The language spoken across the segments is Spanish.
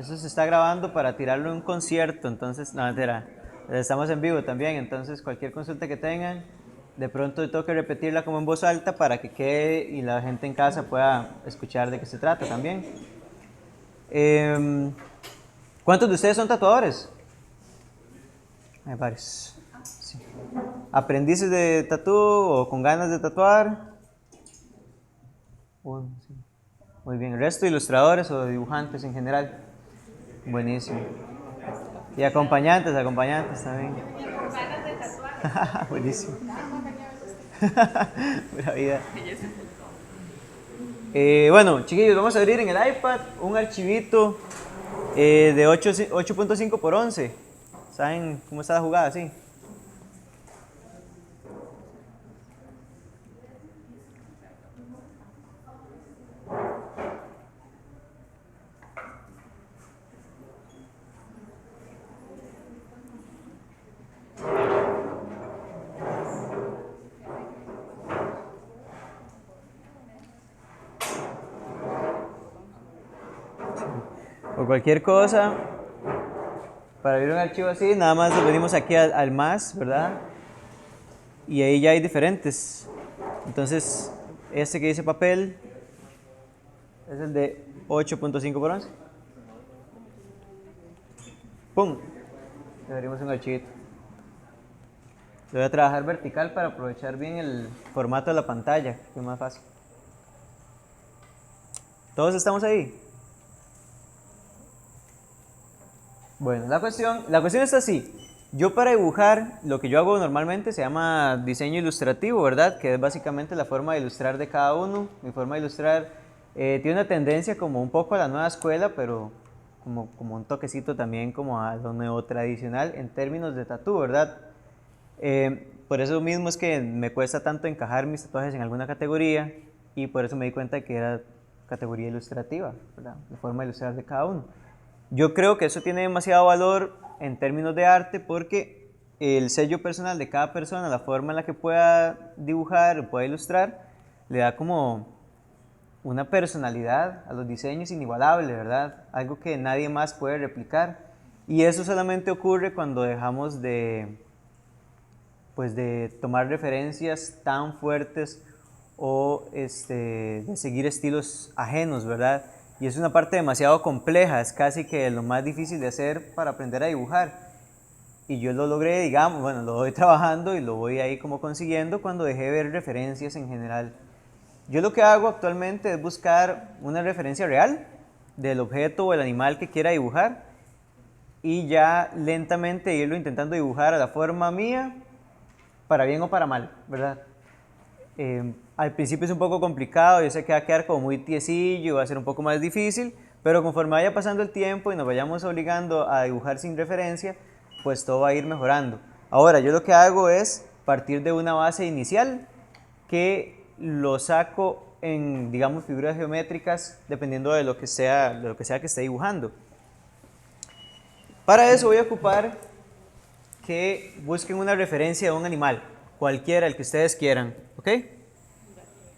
Eso se está grabando para tirarlo en un concierto, entonces, no, mentira. Estamos en vivo también, entonces cualquier consulta que tengan, de pronto tengo que repetirla como en voz alta para que quede y la gente en casa pueda escuchar de qué se trata también. Em, ¿Cuántos de ustedes son tatuadores? Hay varios. Sí. ¿Aprendices de tatú o con ganas de tatuar? Uno, sí. Muy bien. ¿El resto ilustradores o dibujantes en general? Buenísimo. Y acompañantes también. Buenísimo. Pura vida. Bueno, chiquillos, vamos a abrir en el iPad un archivito de 8.5 por 11. ¿Saben cómo está la jugada? Sí. O cualquier cosa, para abrir un archivo así, nada más lo venimos aquí al más, ¿verdad? Y ahí ya hay diferentes. Entonces, este que dice papel es el de 8.5 por 11. ¡Pum! Le abrimos un archivito. Lo voy a trabajar vertical para aprovechar bien el formato de la pantalla, que es más fácil. ¿Todos estamos ahí? Bueno, la cuestión está así. Yo para dibujar, lo que yo hago normalmente se llama diseño ilustrativo, ¿verdad? Que es básicamente la forma de ilustrar de cada uno. Mi forma de ilustrar tiene una tendencia como un poco a la nueva escuela, pero como un toquecito también como a lo nuevo tradicional en términos de tatú, ¿verdad? Por eso mismo es que me cuesta tanto encajar mis tatuajes en alguna categoría y por eso me di cuenta que era categoría ilustrativa, ¿verdad? La forma de ilustrar de cada uno. Yo creo que eso tiene demasiado valor en términos de arte porque el sello personal de cada persona, la forma en la que pueda dibujar o pueda ilustrar, le da como una personalidad a los diseños inigualable, ¿verdad? Algo que nadie más puede replicar. Y eso solamente ocurre cuando dejamos de tomar referencias tan fuertes o de seguir estilos ajenos, ¿verdad? Y es una parte demasiado compleja, es casi que lo más difícil de hacer para aprender a dibujar. Y yo lo logré, digamos, bueno, lo voy trabajando y lo voy ahí como consiguiendo cuando dejé de ver referencias en general. Yo lo que hago actualmente es buscar una referencia real del objeto o el animal que quiera dibujar y ya lentamente irlo intentando dibujar a la forma mía, para bien o para mal, ¿verdad? Al principio es un poco complicado, yo sé que va a quedar como muy tiesillo, va a ser un poco más difícil, pero conforme vaya pasando el tiempo y nos vayamos obligando a dibujar sin referencia, pues todo va a ir mejorando. Ahora, yo lo que hago es partir de una base inicial que lo saco en, digamos, figuras geométricas, dependiendo de lo que sea que esté dibujando. Para eso voy a ocupar que busquen una referencia de un animal, cualquiera, el que ustedes quieran, ¿ok?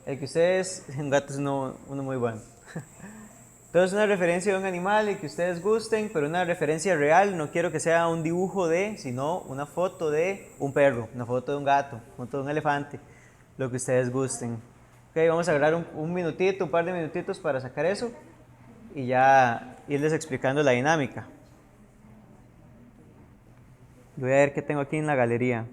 El que ustedes, un gato es uno muy bueno. Entonces una referencia de un animal, el que ustedes gusten, pero una referencia real, no quiero que sea un dibujo de, sino una foto de un perro, una foto de un gato, una foto de un elefante, lo que ustedes gusten. Ok, vamos a agarrar un minutito, un par de minutitos para sacar eso y ya irles explicando la dinámica. Voy a ver qué tengo aquí en la galería.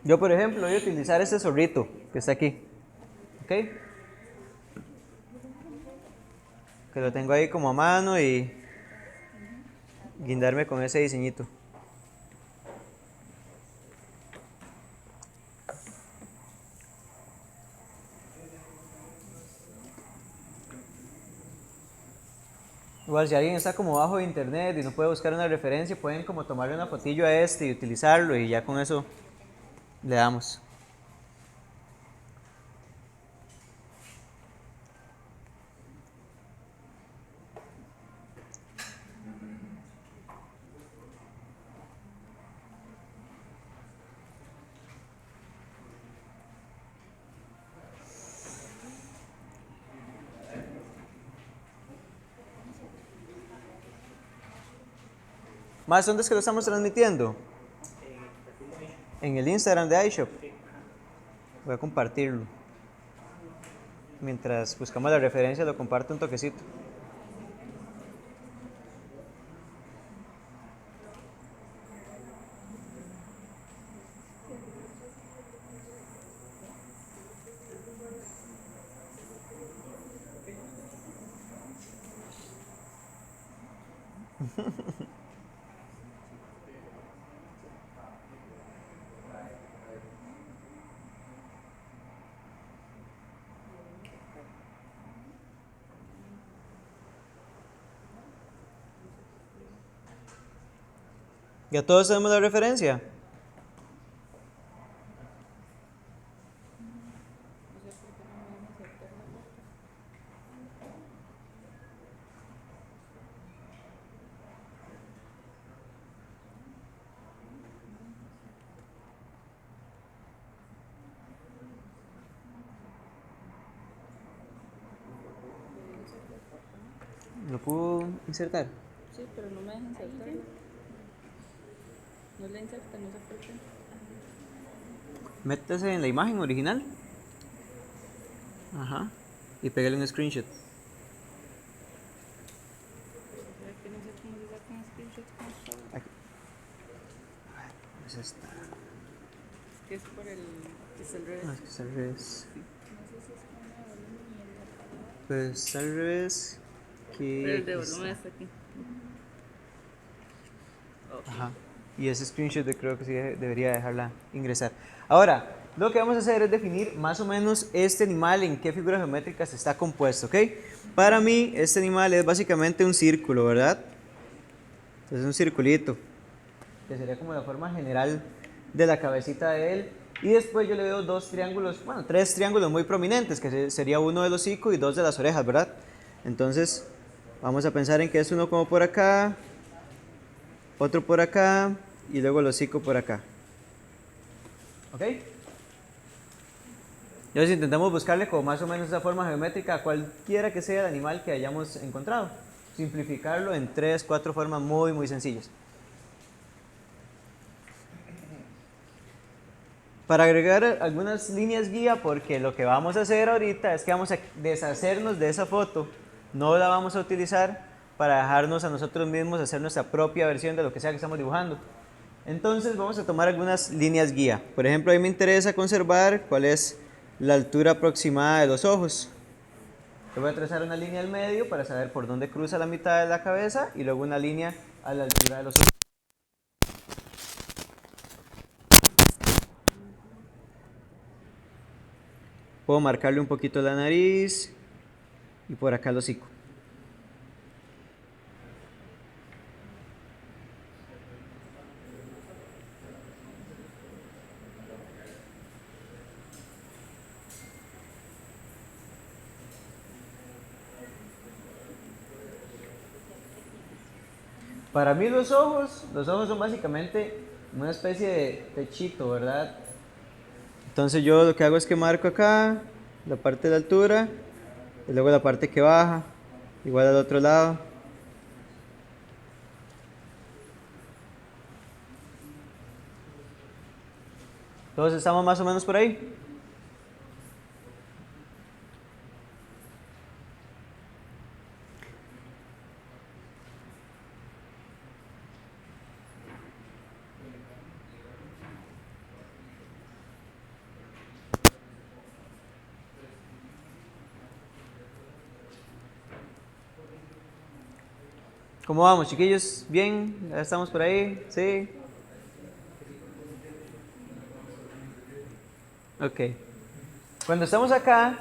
Yo, por ejemplo, voy a utilizar este zorrito que está aquí, ¿ok? Que lo tengo ahí como a mano y guindarme con ese diseñito. Igual si alguien está como bajo de internet y no puede buscar una referencia, pueden como tomarle una fotillo a este y utilizarlo y ya con eso le damos. Más, ¿dónde es que lo estamos transmitiendo? En el Instagram de iShop. Voy a compartirlo. Mientras buscamos la referencia, lo comparto un toquecito. ¿Ya todos tenemos la referencia? ¿Lo puedo insertar? Sí, pero no me deja insertar. No le inserta, no sé por qué. Métase en la imagen original. Ajá. Y pégale un screenshot. ¿Será que no sé cómo se saca un screenshot con esta hora? Aquí. Es esta. Es que es por el. Es el revés. No, es que está al revés. No sé si es con la volumen y el apagado. Pues está al revés. Que Pero el de aquí volumen está. está aquí. Ajá. Y ese screenshot yo creo que sí debería dejarla ingresar. Ahora, lo que vamos a hacer es definir más o menos este animal en qué figuras geométricas está compuesto, ¿ok? Para mí, este animal es básicamente un círculo, ¿verdad? Entonces un circulito, que sería como la forma general de la cabecita de él. Y después yo le veo dos triángulos, bueno, tres triángulos muy prominentes, que sería uno del hocico y dos de las orejas, ¿verdad? Entonces, vamos a pensar en que es uno como por acá, otro por acá y luego el hocico por acá. ¿Ok? Y ahora intentamos buscarle como más o menos esa forma geométrica a cualquiera que sea el animal que hayamos encontrado. Simplificarlo en 3, 4 formas muy, muy sencillas. Para agregar algunas líneas guía, porque lo que vamos a hacer ahorita es que vamos a deshacernos de esa foto. No la vamos a utilizar para dejarnos a nosotros mismos hacer nuestra propia versión de lo que sea que estamos dibujando. Entonces vamos a tomar algunas líneas guía. Por ejemplo, a mí me interesa conservar cuál es la altura aproximada de los ojos. Yo voy a trazar una línea al medio para saber por dónde cruza la mitad de la cabeza y luego una línea a la altura de los ojos. Puedo marcarle un poquito la nariz y por acá el hocico. Para mí los ojos son básicamente una especie de techito, ¿verdad? Entonces yo lo que hago es que marco acá la parte de la altura y luego la parte que baja, igual al otro lado. Todos estamos más o menos por ahí. ¿Cómo vamos, chiquillos? ¿Bien? ¿Ya estamos por ahí? ¿Sí? Ok. Cuando estamos acá,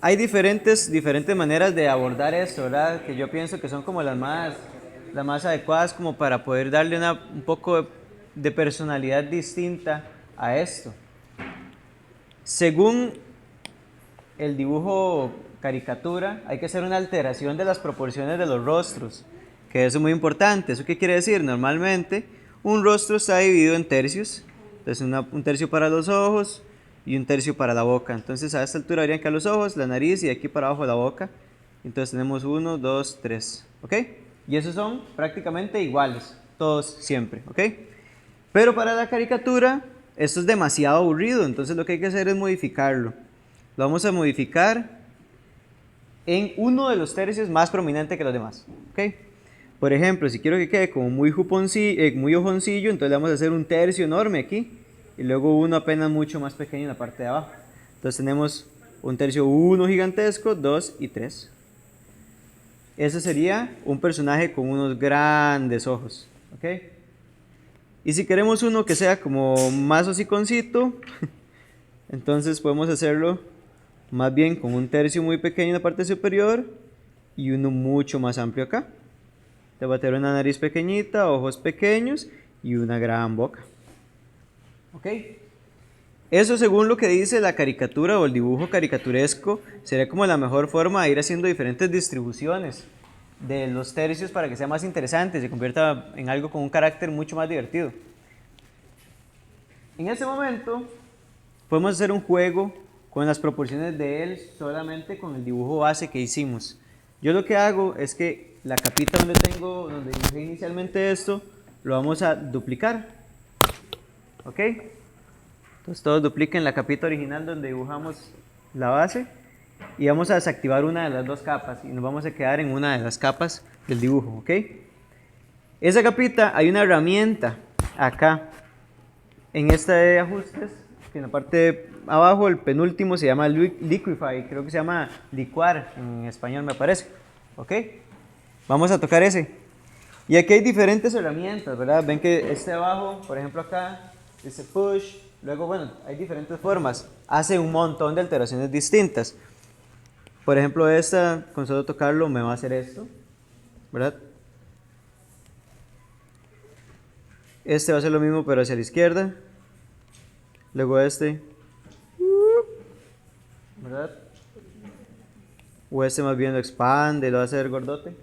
hay diferentes maneras de abordar esto, ¿verdad? Que yo pienso que son como las más adecuadas como para poder darle un poco de personalidad distinta a esto. Según el dibujo caricatura, hay que hacer una alteración de las proporciones de los rostros, que eso es muy importante. ¿Eso qué quiere decir? Normalmente un rostro está dividido en tercios, entonces un tercio para los ojos y un tercio para la boca. Entonces a esta altura habrían que los ojos, la nariz y aquí para abajo la boca. Entonces tenemos 1, 2, 3, ¿ok? Y esos son prácticamente iguales, todos siempre, ¿ok? Pero para la caricatura, esto es demasiado aburrido, entonces lo que hay que hacer es modificarlo. Lo vamos a modificar en uno de los tercios más prominente que los demás, ¿ok? Por ejemplo, si quiero que quede como muy, muy ojoncillo, entonces le vamos a hacer un tercio enorme aquí y luego uno apenas mucho más pequeño en la parte de abajo. Entonces tenemos un tercio 1 gigantesco, 2 y 3. Ese sería un personaje con unos grandes ojos, ¿ok? Y si queremos uno que sea como más hociconcito, entonces podemos hacerlo más bien con un tercio muy pequeño en la parte superior y uno mucho más amplio acá. Te va a tener una nariz pequeñita, ojos pequeños y una gran boca. ¿Ok? Eso, según lo que dice la caricatura o el dibujo caricaturesco, sería como la mejor forma de ir haciendo diferentes distribuciones de los tercios para que sea más interesante y se convierta en algo con un carácter mucho más divertido. En ese momento podemos hacer un juego con las proporciones de él solamente con el dibujo base que hicimos. Yo lo que hago es que la capita donde dibujé inicialmente esto, lo vamos a duplicar. ¿Ok? Entonces todos dupliquen la capita original donde dibujamos la base y vamos a desactivar una de las dos capas y nos vamos a quedar en una de las capas del dibujo. ¿Ok? Esa capita, hay una herramienta acá en esta de ajustes, que en la parte de abajo, el penúltimo se llama Liquify, creo que se llama licuar en español me parece. ¿Ok? Vamos a tocar ese. Y aquí hay diferentes herramientas, ¿verdad? Ven que este abajo, por ejemplo acá, dice push, luego bueno, hay diferentes formas. Hace un montón de alteraciones distintas. Por ejemplo esta, con solo tocarlo me va a hacer esto, ¿verdad? Este va a hacer lo mismo pero hacia la izquierda. Luego este, ¿verdad? O este más bien lo expande, lo va a hacer gordote.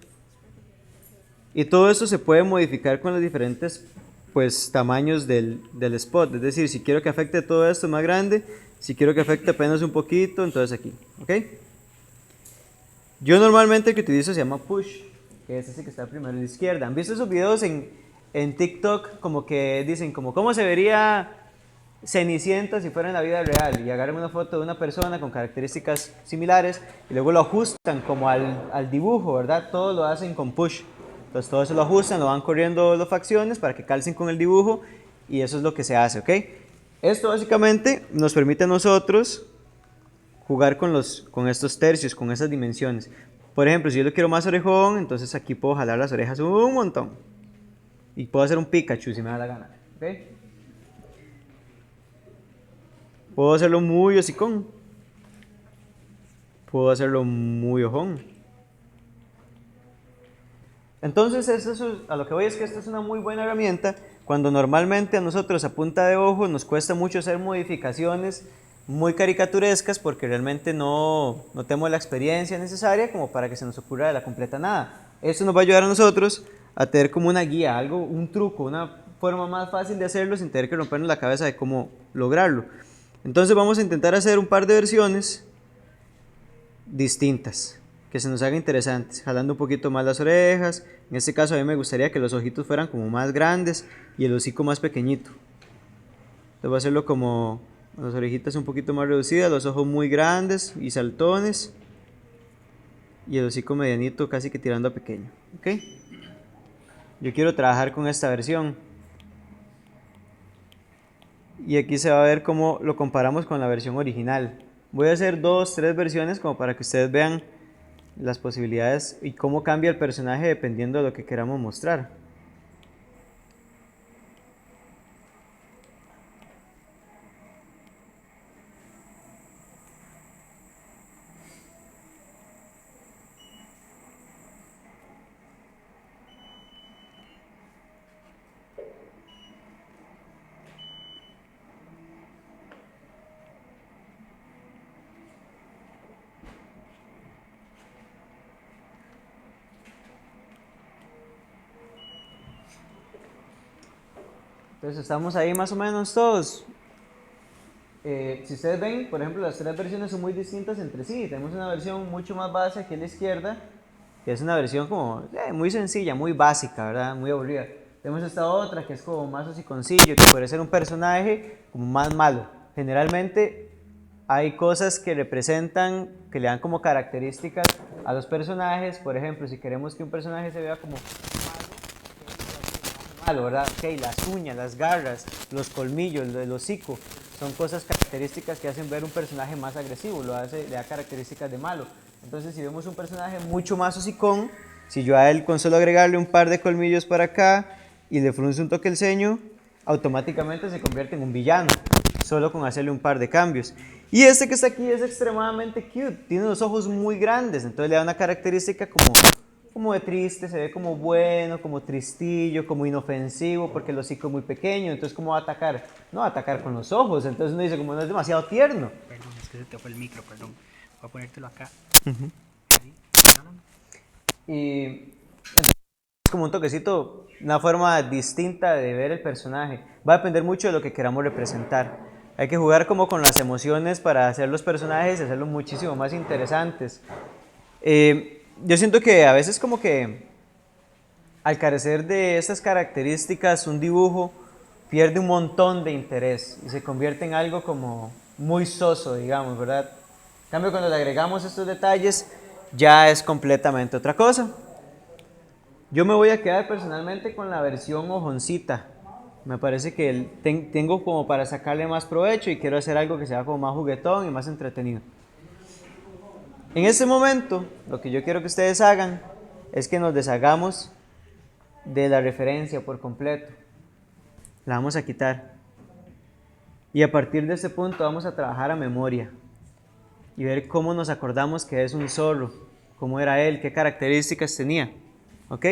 Y todo esto se puede modificar con los diferentes pues, tamaños del spot. Es decir, si quiero que afecte todo esto más grande, si quiero que afecte apenas un poquito, entonces aquí. ¿Ok? Yo normalmente el que utilizo se llama push, que es ese que está primero a la izquierda. ¿Han visto esos videos en TikTok como que dicen como cómo se vería Cenicienta si fuera en la vida real? Y agarran una foto de una persona con características similares y luego lo ajustan como al dibujo, ¿verdad? Todo lo hacen con push. Entonces todo eso lo ajustan, lo van corriendo las facciones para que calcen con el dibujo y eso es lo que se hace, ¿ok? Esto básicamente nos permite a nosotros jugar con estos tercios, con esas dimensiones. Por ejemplo, si yo lo quiero más orejón, entonces aquí puedo jalar las orejas un montón. Y puedo hacer un Pikachu si me da la gana, ¿ok? Puedo hacerlo muy hocicón. Puedo hacerlo muy ojón. Entonces, a lo que voy es que esta es una muy buena herramienta cuando normalmente a nosotros a punta de ojo nos cuesta mucho hacer modificaciones muy caricaturescas porque realmente no tenemos la experiencia necesaria como para que se nos ocurra de la completa nada. Esto nos va a ayudar a nosotros a tener como una guía, algo, un truco, una forma más fácil de hacerlo sin tener que rompernos la cabeza de cómo lograrlo. Entonces vamos a intentar hacer un par de versiones distintas que se nos haga interesantes, jalando un poquito más las orejas. En este caso a mí me gustaría que los ojitos fueran como más grandes y el hocico más pequeñito. Entonces voy a hacerlo como las orejitas un poquito más reducidas, los ojos muy grandes y saltones y el hocico medianito casi que tirando a pequeño. ¿Ok? Yo quiero trabajar con esta versión. Y aquí se va a ver cómo lo comparamos con la versión original. Voy a hacer 2, 3 versiones como para que ustedes vean las posibilidades y cómo cambia el personaje dependiendo de lo que queramos mostrar. Entonces estamos ahí más o menos todos. Si ustedes ven, por ejemplo, las tres versiones son muy distintas entre sí. Tenemos una versión mucho más base aquí a la izquierda que es una versión como muy sencilla, muy básica, ¿verdad? Muy aburrida. Tenemos esta otra que es como más hociconcillo, que puede ser un personaje como más malo. Generalmente hay cosas que representan, que le dan como características a los personajes. Por ejemplo, si queremos que un personaje se vea como malo, ¿verdad? Ok, las uñas, las garras, los colmillos, el hocico, son cosas características que hacen ver un personaje más agresivo, le da características de malo. Entonces, si vemos un personaje mucho más hocicón, si yo a él con solo agregarle un par de colmillos para acá y le frunce un toque el ceño, automáticamente se convierte en un villano, solo con hacerle un par de cambios. Y este que está aquí es extremadamente cute, tiene los ojos muy grandes, entonces le da una característica como de triste, se ve como bueno, como tristillo, como inofensivo, porque el hocico es muy pequeño, entonces ¿cómo va a atacar? No va a atacar con los ojos, entonces uno dice como no es demasiado tierno. Perdón, es que se te fue el micro, perdón. Voy a ponértelo acá. Ahí, Y es como un toquecito, una forma distinta de ver el personaje. Va a depender mucho de lo que queramos representar. Hay que jugar como con las emociones para hacer los personajes y hacerlos muchísimo más interesantes. Yo siento que a veces como que al carecer de estas características, un dibujo pierde un montón de interés y se convierte en algo como muy soso, digamos, ¿verdad? En cambio, cuando le agregamos estos detalles, ya es completamente otra cosa. Yo me voy a quedar personalmente con la versión ojoncita. Me parece que tengo como para sacarle más provecho y quiero hacer algo que sea como más juguetón y más entretenido. En este momento, lo que yo quiero que ustedes hagan es que nos deshagamos de la referencia por completo. La vamos a quitar. Y a partir de este punto vamos a trabajar a memoria y ver cómo nos acordamos que es un zorro, cómo era él, qué características tenía. ¿Ok?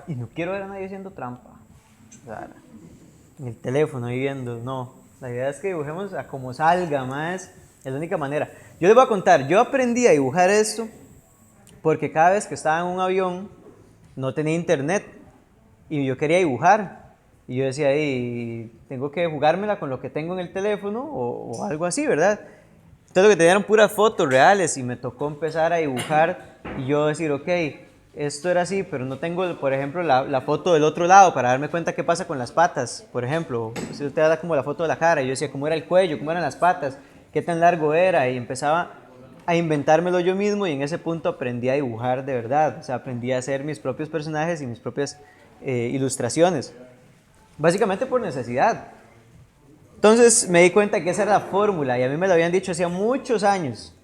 Y no quiero ver a nadie haciendo trampa. O sea, en el teléfono ahí viendo, no. La idea es que dibujemos a como salga, más. Es la única manera. Yo les voy a contar, yo aprendí a dibujar esto porque cada vez que estaba en un avión no tenía internet y yo quería dibujar. Y yo decía, tengo que jugármela con lo que tengo en el teléfono o algo así, ¿verdad? Entonces lo que tenía eran puras fotos reales y me tocó empezar a dibujar y yo decir, ok, esto era así, pero no tengo, por ejemplo, la foto del otro lado para darme cuenta qué pasa con las patas, por ejemplo. Si usted da como la foto de la cara y yo decía cómo era el cuello, cómo eran las patas, qué tan largo era y empezaba a inventármelo yo mismo y en ese punto aprendí a dibujar de verdad, o sea, aprendí a hacer mis propios personajes y mis propias ilustraciones, básicamente por necesidad. Entonces me di cuenta que esa era la fórmula y a mí me lo habían dicho hacía muchos años,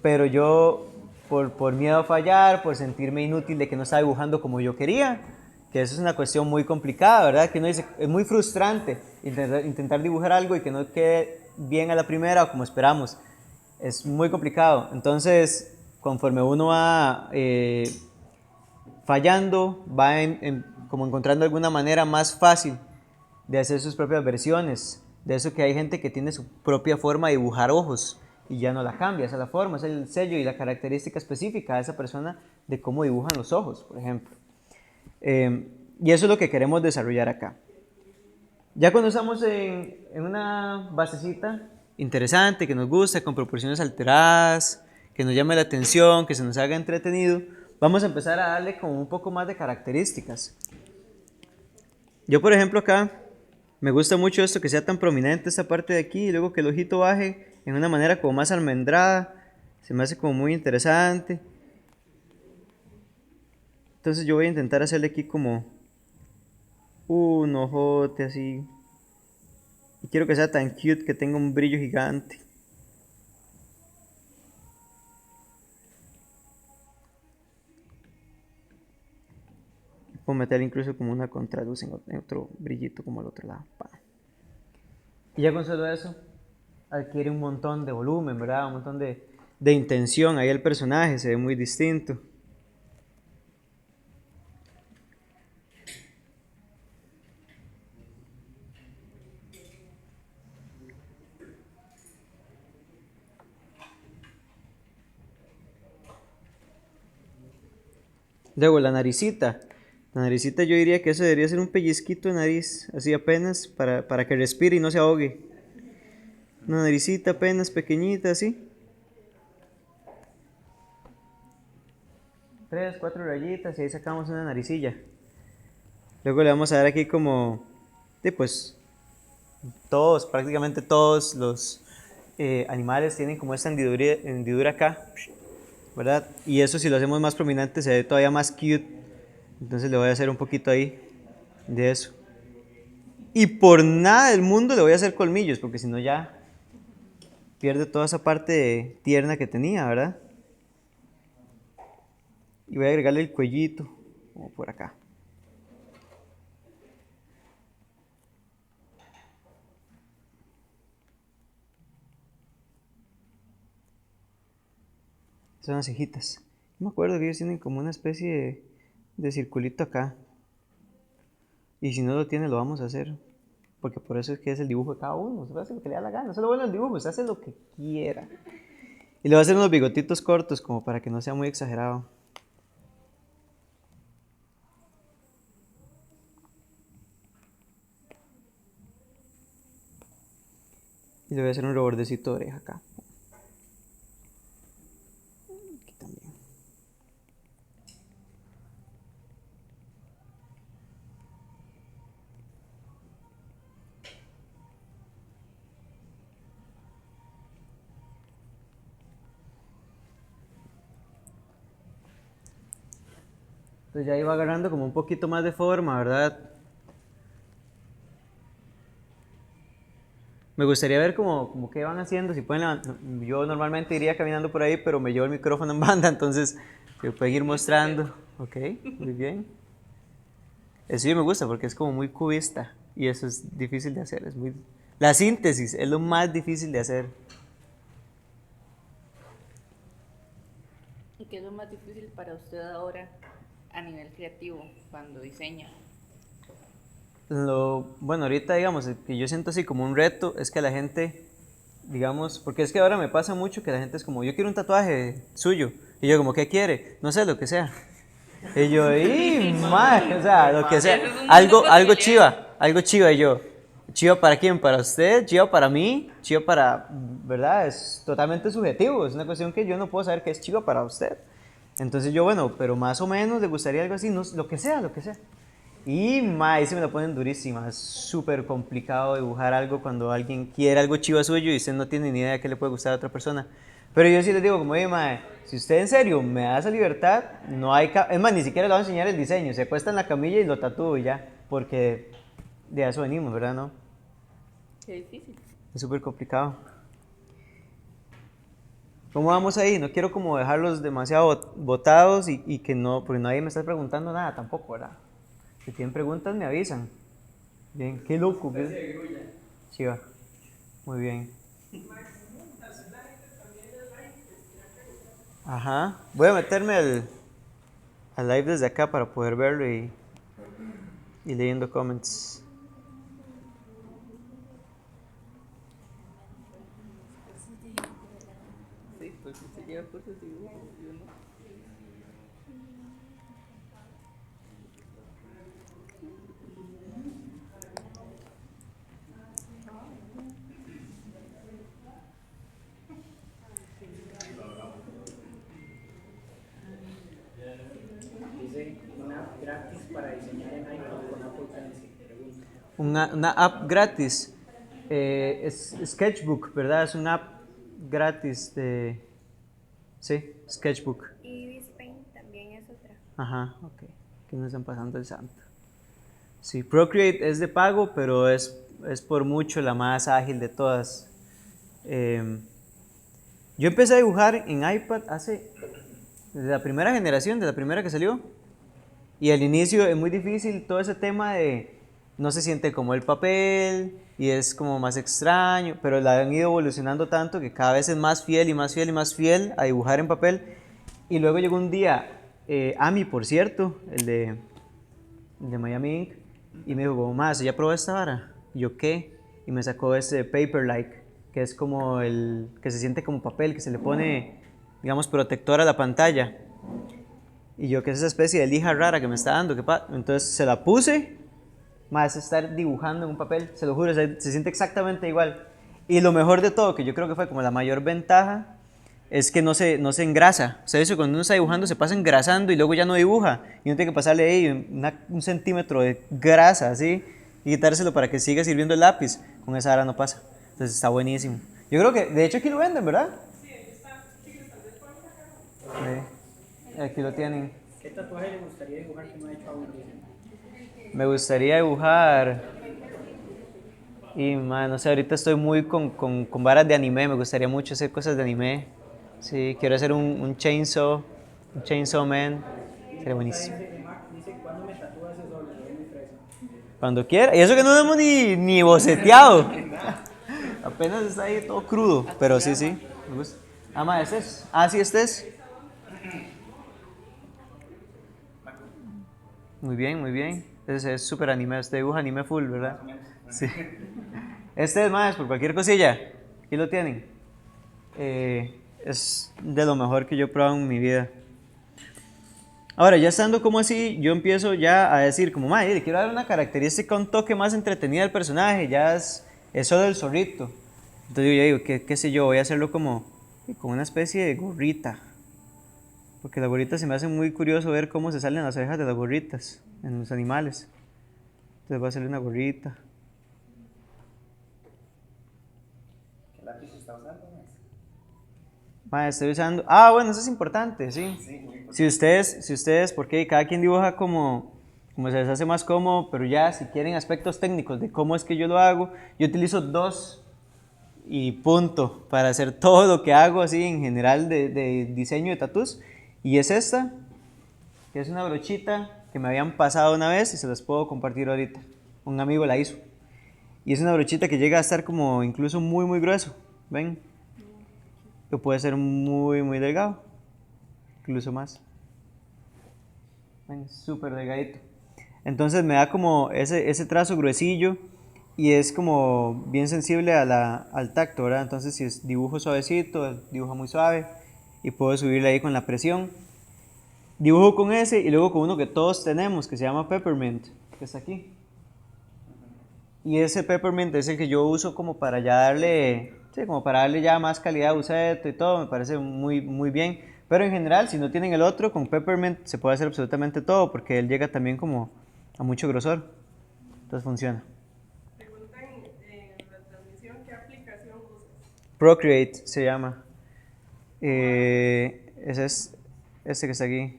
pero yo por miedo a fallar, por sentirme inútil de que no estaba dibujando como yo quería, que eso es una cuestión muy complicada, ¿verdad? Que uno dice, es muy frustrante intentar dibujar algo y que no quede bien a la primera o como esperamos. Es muy complicado. Entonces, conforme uno va fallando, va como encontrando alguna manera más fácil de hacer sus propias versiones. De eso que hay gente que tiene su propia forma de dibujar ojos y ya no la cambia, esa es la forma, es el sello y la característica específica de esa persona de cómo dibujan los ojos, por ejemplo. Y eso es lo que queremos desarrollar acá. Ya cuando estamos en una basecita interesante, que nos gusta, con proporciones alteradas, que nos llame la atención, que se nos haga entretenido, vamos a empezar a darle como un poco más de características. Yo, por ejemplo, acá me gusta mucho esto, que sea tan prominente esta parte de aquí y luego que el ojito baje en una manera como más almendrada. Se me hace como muy interesante. Entonces yo voy a intentar hacerle aquí como un ojote así. Y quiero que sea tan cute que tenga un brillo gigante. Puedo meter incluso como una contraluz en otro brillito como al otro lado. Pa. Y ya con solo eso adquiere un montón de volumen, ¿verdad? Un montón de intención. Ahí el personaje se ve muy distinto. Luego la naricita. La naricita yo diría que eso debería ser un pellizquito de nariz, así apenas, para que respire y no se ahogue. Una naricita apenas pequeñita, así. 3, 4 rayitas y ahí sacamos una naricilla. Luego le vamos a dar aquí como, sí, pues, prácticamente todos los animales tienen como esta hendidura acá, ¿verdad? Y eso si lo hacemos más prominente se ve todavía más cute. Entonces le voy a hacer un poquito ahí de eso. Y por nada del mundo le voy a hacer colmillos, porque si no ya pierde toda esa parte tierna que tenía, ¿verdad? Y voy a agregarle el cuellito, como por acá. Son las cejitas. No me acuerdo que ellos tienen como una especie de circulito acá. Y si no lo tiene, lo vamos a hacer. Porque por eso es que es el dibujo de cada uno. Usted hace lo que le da la gana. Eso es lo bueno del dibujo. Usted hace lo que quiera. Y le voy a hacer unos bigotitos cortos, como para que no sea muy exagerado. Y le voy a hacer un rebordecito de oreja acá. Aquí también. Entonces ya iba agarrando como un poquito más de forma, ¿verdad? Me gustaría ver como qué van haciendo, si pueden yo normalmente iría caminando por ahí, pero me llevo el micrófono en banda, entonces se pueden ir mostrando. Ok, muy bien. Eso sí me gusta porque es como muy cubista y eso es difícil de hacer, La síntesis es lo más difícil de hacer. ¿Y qué es lo más difícil para usted ahora a nivel creativo cuando diseña? Bueno, ahorita digamos, el que yo siento así como un reto es que la gente, digamos, porque es que ahora me pasa mucho que la gente es como, yo quiero un tatuaje suyo, y yo como, ¿qué quiere? No sé, lo que sea. Y yo, ¡y madre! O sea, lo que sea, Eso es un mundo de posibilidades. algo chiva, y yo, ¿chiva para quién? ¿Para usted? ¿Chiva para mí? ¿Chiva para, verdad? Es totalmente subjetivo, es una cuestión que yo no puedo saber qué es chiva para usted. Entonces yo, bueno, pero más o menos le gustaría algo así, no, lo que sea, lo que sea. Y ahí se me la ponen durísima, es súper complicado dibujar algo cuando alguien quiere algo chivo suyo y usted no tiene ni idea de qué le puede gustar a otra persona. Pero yo sí les digo, como, oye, mae, si usted en serio me da esa libertad, no hay... Es más, ni siquiera le voy a enseñar el diseño, se acuesta en la camilla y lo tatúo y ya, porque de eso venimos, ¿verdad? ¿No? Qué difícil. Es súper complicado. ¿Cómo vamos ahí? No quiero como dejarlos demasiado botados y que no, porque nadie me está preguntando nada tampoco, ¿verdad? Si tienen preguntas me avisan. Bien, qué loco, ¿qué? Sí, va. Muy bien. Ajá. Voy a meterme al live desde acá para poder verlo y leyendo comments. Sí, pues usted lleva cursos de dibujo, yo no. Dice una app gratis para diseñar en iPhone con Apple Pencil. Pregunta. Una app gratis. Es Sketchbook, ¿verdad? Es una app gratis de... Sí, Sketchbook. Y Bispaint también es otra. Ajá, ok. Aquí nos están pasando el santo. Sí, Procreate es de pago, pero es por mucho la más ágil de todas. Yo empecé a dibujar en iPad desde la primera generación, de la primera que salió. Y al inicio es muy difícil todo ese tema de no se siente como el papel y es como más extraño, pero la han ido evolucionando tanto que cada vez es más fiel y más fiel y más fiel a dibujar en papel. Y luego llegó un día, Ami, por cierto, el de Miami Ink, y me dijo, más, ¿ya probó esta vara? Y yo, ¿qué? Y me sacó ese Paper-like, que es como que se siente como papel, que se le pone, digamos, protector a la pantalla. Y yo, ¿qué es esa especie de lija rara que me está dando? Entonces se la puse, más estar dibujando en un papel, se lo juro, se siente exactamente igual. Y lo mejor de todo, que yo creo que fue como la mayor ventaja, es que no se engrasa. O sea, eso cuando uno está dibujando se pasa engrasando y luego ya no dibuja. Y uno tiene que pasarle ahí un centímetro de grasa, así, y quitárselo para que siga sirviendo el lápiz. Con esa vara no pasa. Entonces está buenísimo. Yo creo que, de hecho, aquí lo venden, ¿verdad? Sí, aquí lo tienen. ¿Qué tatuaje le gustaría dibujar que no ha hecho aún? Me gustaría dibujar. Y, man, no sé, ahorita estoy muy con varas de anime. Me gustaría mucho hacer cosas de anime. Sí, quiero hacer un Chainsaw Man. Sería buenísimo. Dice, ¿cuándo me tatúas ese sol? Lo veo muy fresa. Cuando quiera. Y eso que no lo hemos ni boceteado. Apenas está ahí todo crudo. Pero sí, sí. Me gusta. Ah, ma, ¿este es? Ah, sí, este es. Muy bien, muy bien. Ese es súper anime. Este dibuja anime full, ¿verdad? Sí. Este es más, por cualquier cosilla. Aquí lo tienen. Es de lo mejor que yo he probado en mi vida. Ahora, ya estando como así, yo empiezo ya a decir como, madre, le quiero dar una característica, un toque más entretenida al personaje, ya es solo el zorrito. Entonces yo digo, qué sé yo, voy a hacerlo como una especie de gorrita. Porque las gorritas se me hace muy curioso ver cómo se salen las orejas de las gorritas en los animales. Entonces voy a hacerle una gorrita. ¿Qué lápiz está usando? Estoy usando. Ah, bueno, eso es importante, sí. Sí, muy importante. Si ustedes, porque cada quien dibuja como se les hace más cómodo, pero ya si quieren aspectos técnicos de cómo es que yo lo hago, yo utilizo dos y punto para hacer todo lo que hago así en general de diseño de tatús. Y es esta, que es una brochita que me habían pasado una vez y se las puedo compartir ahorita. Un amigo la hizo. Y es una brochita que llega a estar como incluso muy, muy grueso. ¿Ven? Que puede ser muy, muy delgado. Incluso más. ¿Ven? Súper delgadito. Entonces me da como ese trazo gruesillo y es como bien sensible al tacto, ¿verdad? Entonces si es dibujo suavecito, dibujo muy suave y puedo subirle ahí con la presión. Dibujo con ese y luego con uno que todos tenemos que se llama Peppermint, que está aquí. Y ese Peppermint es el que yo uso como para ya darle, sí, como para darle ya más calidad a boceto y todo, me parece muy, muy bien. Pero en general, si no tienen el otro, con Peppermint se puede hacer absolutamente todo porque él llega también como a mucho grosor. Entonces funciona. Preguntan en la transmisión qué aplicación usas. Procreate se llama. Ese es este que está aquí.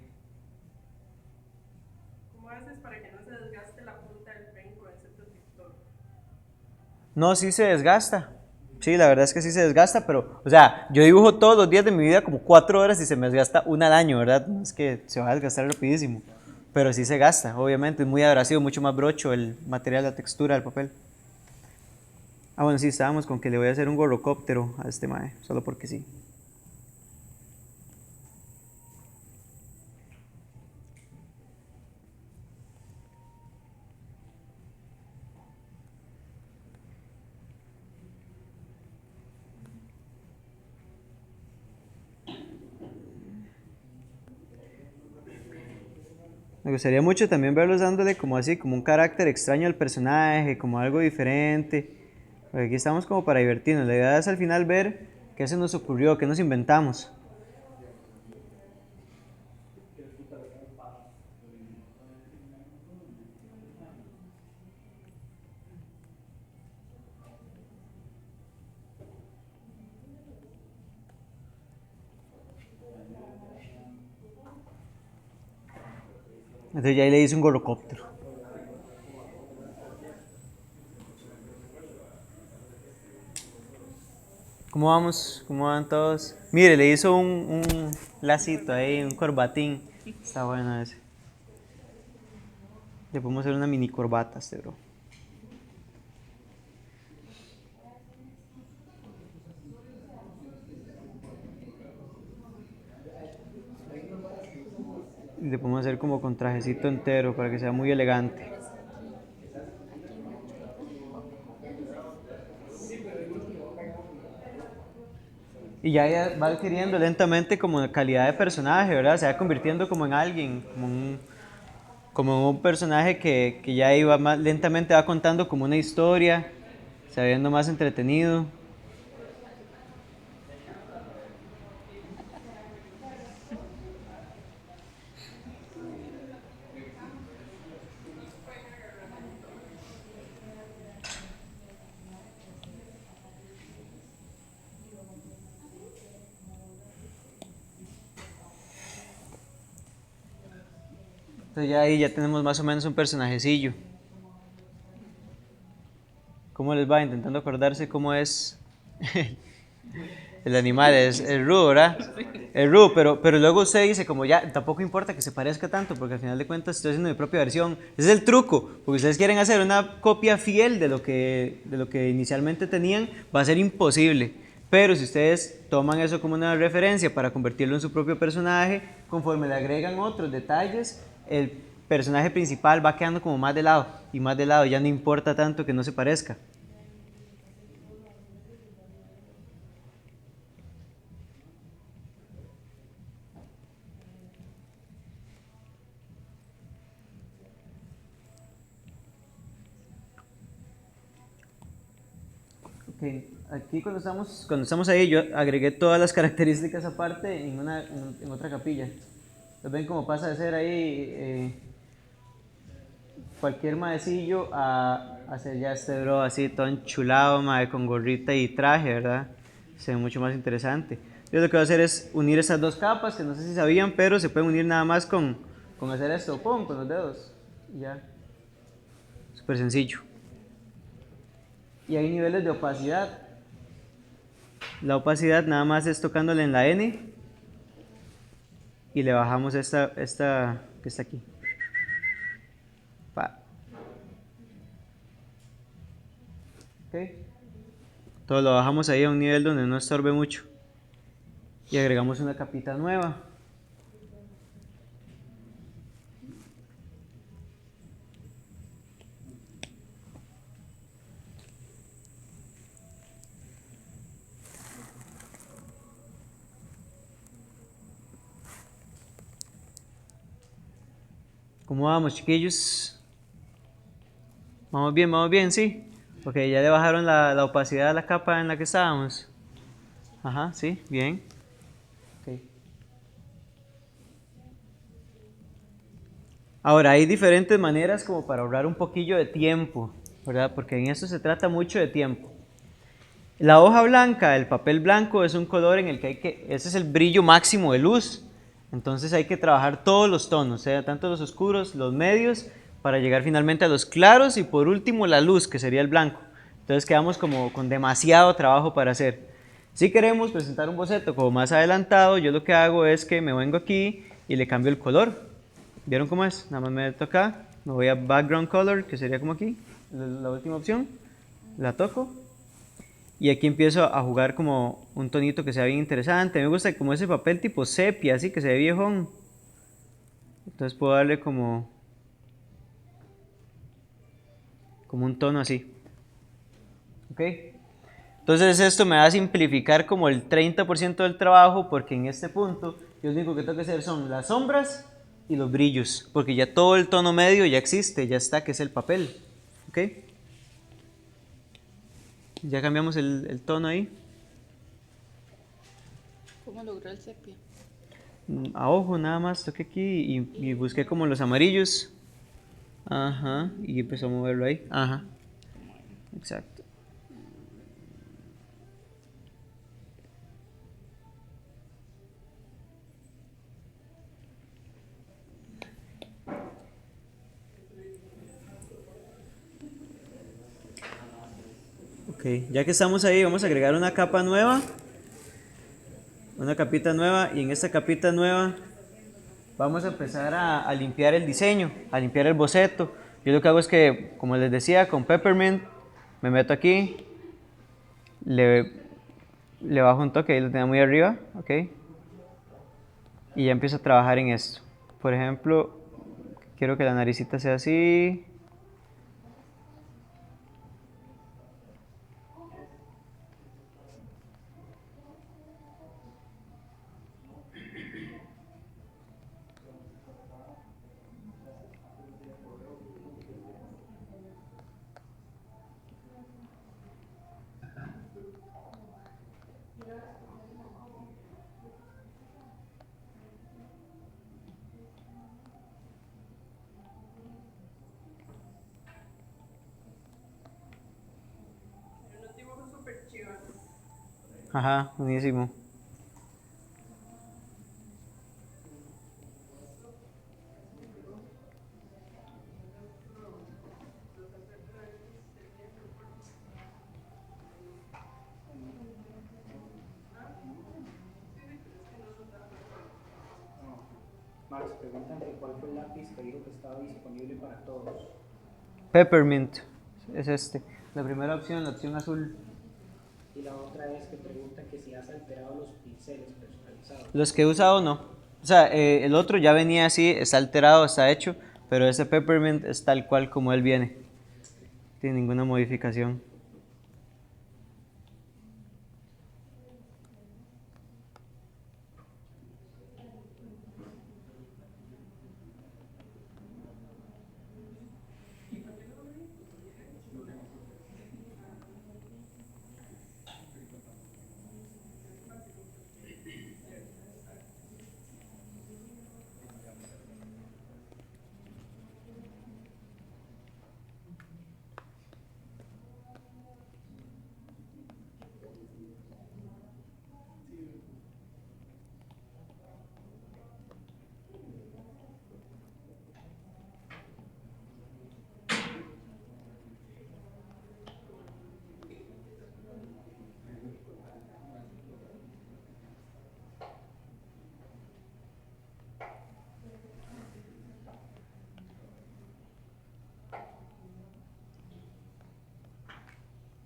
¿Cómo haces para que no se desgaste la punta del pen con ese protector? No, sí se desgasta. Sí, la verdad es que sí se desgasta, pero, o sea, yo dibujo todos los días de mi vida como 4 horas y se me desgasta una al año, ¿verdad? No es que se va a desgastar rapidísimo, pero sí se gasta, obviamente, es muy abrasivo, mucho más brocho el material, la textura del papel. Ah, bueno, sí, estábamos con que le voy a hacer un gorrocóptero a este mae, solo porque sí. Me gustaría mucho también verlos dándole como así, como un carácter extraño al personaje, como algo diferente. Porque aquí estamos como para divertirnos. La idea es al final ver qué se nos ocurrió, qué nos inventamos. Entonces ya ahí le hice un gorrocóptero. ¿Cómo vamos? ¿Cómo van todos? Mire, le hizo un lacito ahí, un corbatín. Está bueno ese. Le podemos hacer una mini corbata a este bro. Y le podemos hacer como con trajecito entero para que sea muy elegante. Y ya ella va adquiriendo lentamente como calidad de personaje, ¿verdad? Se va convirtiendo como en alguien, como un personaje que ya iba más lentamente va contando como una historia, se va viendo más entretenido. Entonces ya ahí ya tenemos más o menos un personajecillo. ¿Cómo les va? Intentando acordarse cómo es el animal, es rudo, ¿verdad? Es rudo, pero luego usted dice como ya, tampoco importa que se parezca tanto, porque al final de cuentas estoy haciendo mi propia versión. Ese es el truco, porque ustedes quieren hacer una copia fiel de lo que inicialmente tenían, va a ser imposible. Pero si ustedes toman eso como una referencia para convertirlo en su propio personaje, conforme le agregan otros detalles, el personaje principal va quedando como más de lado, y más de lado, ya no importa tanto que no se parezca. Ok, aquí cuando estamos ahí, yo agregué todas las características aparte en otra capilla. Entonces ven cómo pasa de ser ahí cualquier maecillo a hacer ya este bro así todo enchulado, mae, con gorrita y traje, ¿verdad? Se ve mucho más interesante. Yo lo que voy a hacer es unir esas dos capas, que no sé si sabían, pero se pueden unir nada más con hacer esto, pum, con los dedos. Y ya, súper sencillo. Y hay niveles de opacidad. La opacidad nada más es tocándole en la N y le bajamos esta que está aquí. Pa. Ok. Todo lo bajamos ahí a un nivel donde no estorbe mucho. Y agregamos una capita nueva. ¿Cómo vamos, chiquillos? Vamos bien, sí. Ok, ya le bajaron la opacidad a la capa en la que estábamos. Ajá, sí, bien. Ok. Ahora, hay diferentes maneras como para ahorrar un poquillo de tiempo, ¿verdad? Porque en esto se trata mucho de tiempo. La hoja blanca, el papel blanco, es un color en el que ese es el brillo máximo de luz. Entonces hay que trabajar todos los tonos, sea tanto los oscuros, los medios, para llegar finalmente a los claros y por último la luz, que sería el blanco. Entonces quedamos como con demasiado trabajo para hacer. Si queremos presentar un boceto como más adelantado, yo lo que hago es que me vengo aquí y le cambio el color. ¿Vieron cómo es? Nada más me meto acá, me voy a background color, que sería como aquí, la última opción, la toco. Y aquí empiezo a jugar como un tonito que sea bien interesante. Me gusta como ese papel tipo sepia, así que se ve viejón. Entonces puedo darle como un tono así. ¿Ok? Entonces esto me va a simplificar como el 30% del trabajo porque en este punto yo lo único que tengo que hacer son las sombras y los brillos. Porque ya todo el tono medio ya existe, ya está, que es el papel. ¿Ok? Ya cambiamos el tono ahí. ¿Cómo logró el sepia? A ojo nada más, toqué aquí y busqué como los amarillos. Ajá, y empezó a moverlo ahí. Ajá, exacto. Ok, ya que estamos ahí, vamos a agregar una capa nueva. Una capita nueva, y en esta capita nueva vamos a empezar a limpiar el diseño, a limpiar el boceto. Yo lo que hago es que, como les decía, con Peppermint me meto aquí, le, le bajo un toque, ahí lo tenía muy arriba, ok, y ya empiezo a trabajar en esto. Por ejemplo, quiero que la naricita sea así. Ajá, buenísimo. Max, preguntan que cuál fue el lápiz que dijo que estaba disponible para todos. Peppermint es este. La primera opción, la opción azul. Y la otra es que preguntan que si has alterado los pinceles personalizados. Los que he usado no. O sea, el otro ya venía así, está alterado, está hecho, pero ese Peppermint es tal cual como él viene. No tiene ninguna modificación.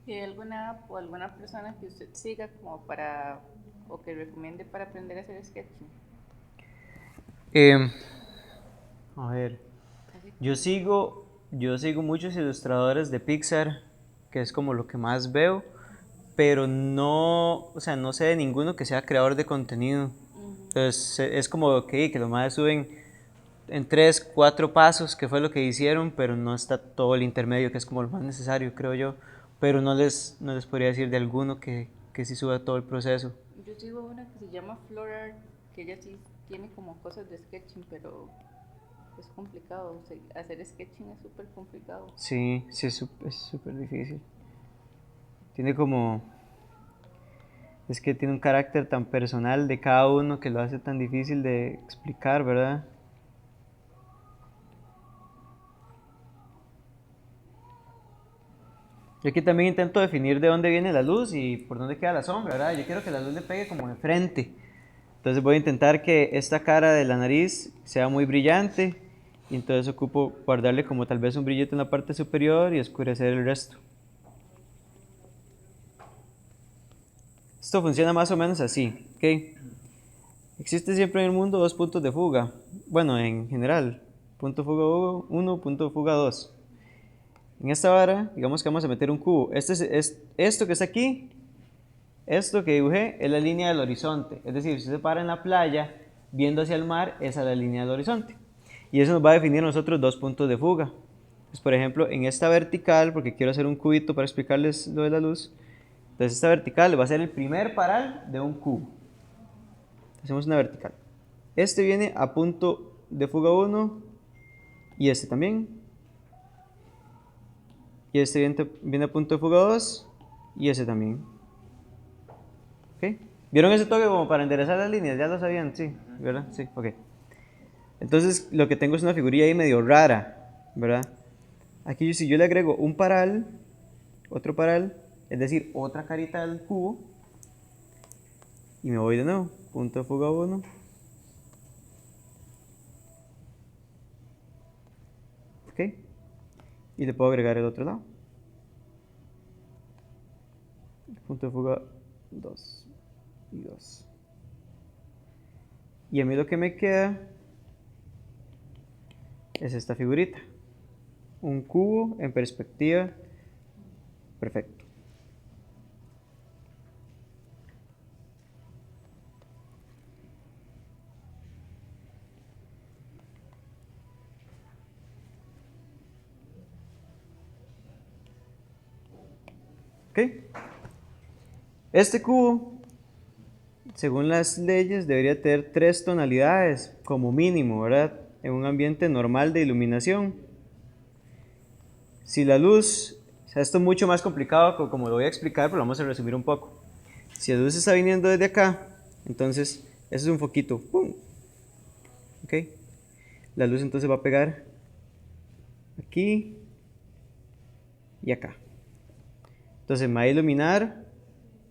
¿Y hay alguna app o alguna persona que usted siga como para, o que recomiende para aprender a hacer sketching? Em, a ver, Así yo sigo muchos ilustradores de Pixar, que es como lo que más veo, pero no, o sea, no sé de ninguno que sea creador de contenido. Entonces es como que los más suben en 3, 4 pasos, que fue lo que hicieron, pero no está todo el intermedio, que es como lo más necesario, creo yo. Pero no les podría decir de alguno que sí suba todo el proceso. Yo sigo una que se llama Florart, que ella sí tiene como cosas de sketching, pero es complicado. O sea, hacer sketching es súper complicado. Sí, sí, es súper difícil. Tiene como... Es que tiene un carácter tan personal de cada uno que lo hace tan difícil de explicar, ¿verdad? Yo aquí también intento definir de dónde viene la luz y por dónde queda la sombra, ¿verdad? Yo quiero que la luz le pegue como de frente. Entonces voy a intentar que esta cara de la nariz sea muy brillante y entonces ocupo guardarle como tal vez un brillito en la parte superior y oscurecer el resto. Esto funciona más o menos así, ¿ok? Existe siempre en el mundo dos puntos de fuga. Bueno, en general, punto fuga 1, punto fuga 2. En esta vara, digamos que vamos a meter un cubo. Esto que está aquí, esto que dibujé, es la línea del horizonte. Es decir, si se para en la playa, viendo hacia el mar, esa es la línea del horizonte. Y eso nos va a definir a nosotros dos puntos de fuga. Pues, por ejemplo, en esta vertical, porque quiero hacer un cubito para explicarles lo de la luz, entonces esta vertical va a ser el primer paral de un cubo. Hacemos una vertical. Este viene a punto de fuga 1 y este también. Y este viene a punto de fuga 2 y ese también. ¿Ok? ¿Vieron ese toque como para enderezar las líneas? ¿Ya lo sabían? Sí, ¿verdad? Sí, ok. Entonces lo que tengo es una figurilla ahí medio rara, ¿verdad? Aquí si yo le agrego un paral, otro paral, es decir, otra carita del cubo, y me voy de nuevo, punto de fuga 1. ¿Ok? Y le puedo agregar el otro lado. Punto de fuga 2 y 2. Y a mí lo que me queda es esta figurita. Un cubo en perspectiva. Perfecto. ¿Ok? Este cubo, según las leyes, debería tener 3 tonalidades como mínimo, ¿verdad? En un ambiente normal de iluminación. Si la luz, o sea, esto es mucho más complicado como lo voy a explicar, pero vamos a resumir un poco. Si la luz está viniendo desde acá, entonces eso es un foquito. ¡Pum! ¿Ok? La luz entonces va a pegar aquí y acá. Entonces me va a iluminar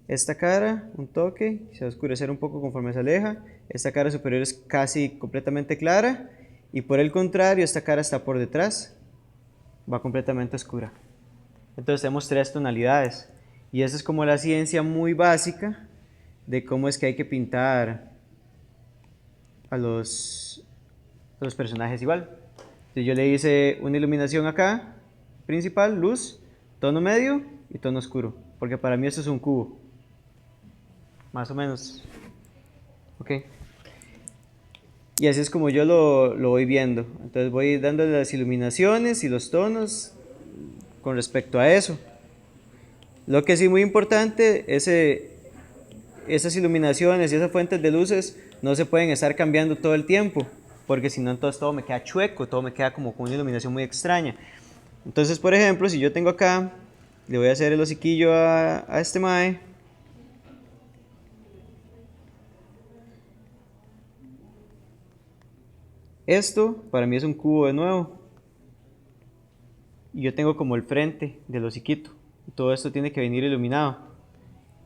esta cara, un toque, se va a oscurecer un poco conforme se aleja. Esta cara superior es casi completamente clara y por el contrario, esta cara está por detrás, va completamente oscura. Entonces tenemos 3 tonalidades y esa es como la ciencia muy básica de cómo es que hay que pintar a los personajes igual. Entonces yo le hice una iluminación acá, principal, luz, tono medio y tono oscuro, porque para mí esto es un cubo, más o menos. Ok. Y así es como yo lo voy viendo. Entonces voy dándole las iluminaciones y los tonos con respecto a eso. Lo que sí muy importante es esas iluminaciones y esas fuentes de luces no se pueden estar cambiando todo el tiempo, porque si no entonces todo me queda chueco, todo me queda como con una iluminación muy extraña. Entonces, por ejemplo, si yo tengo acá, le voy a hacer el hociquillo a este mae. Esto para mí es un cubo de nuevo. Y yo tengo como el frente del hociquito. Todo esto tiene que venir iluminado.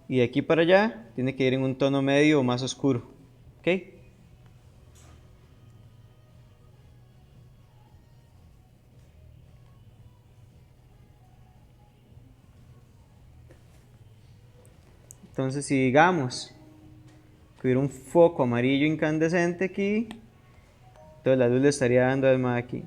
Y de aquí para allá tiene que ir en un tono medio o más oscuro. ¿Ok? Entonces si digamos que hubiera un foco amarillo incandescente aquí, entonces la luz le estaría dando al mae aquí.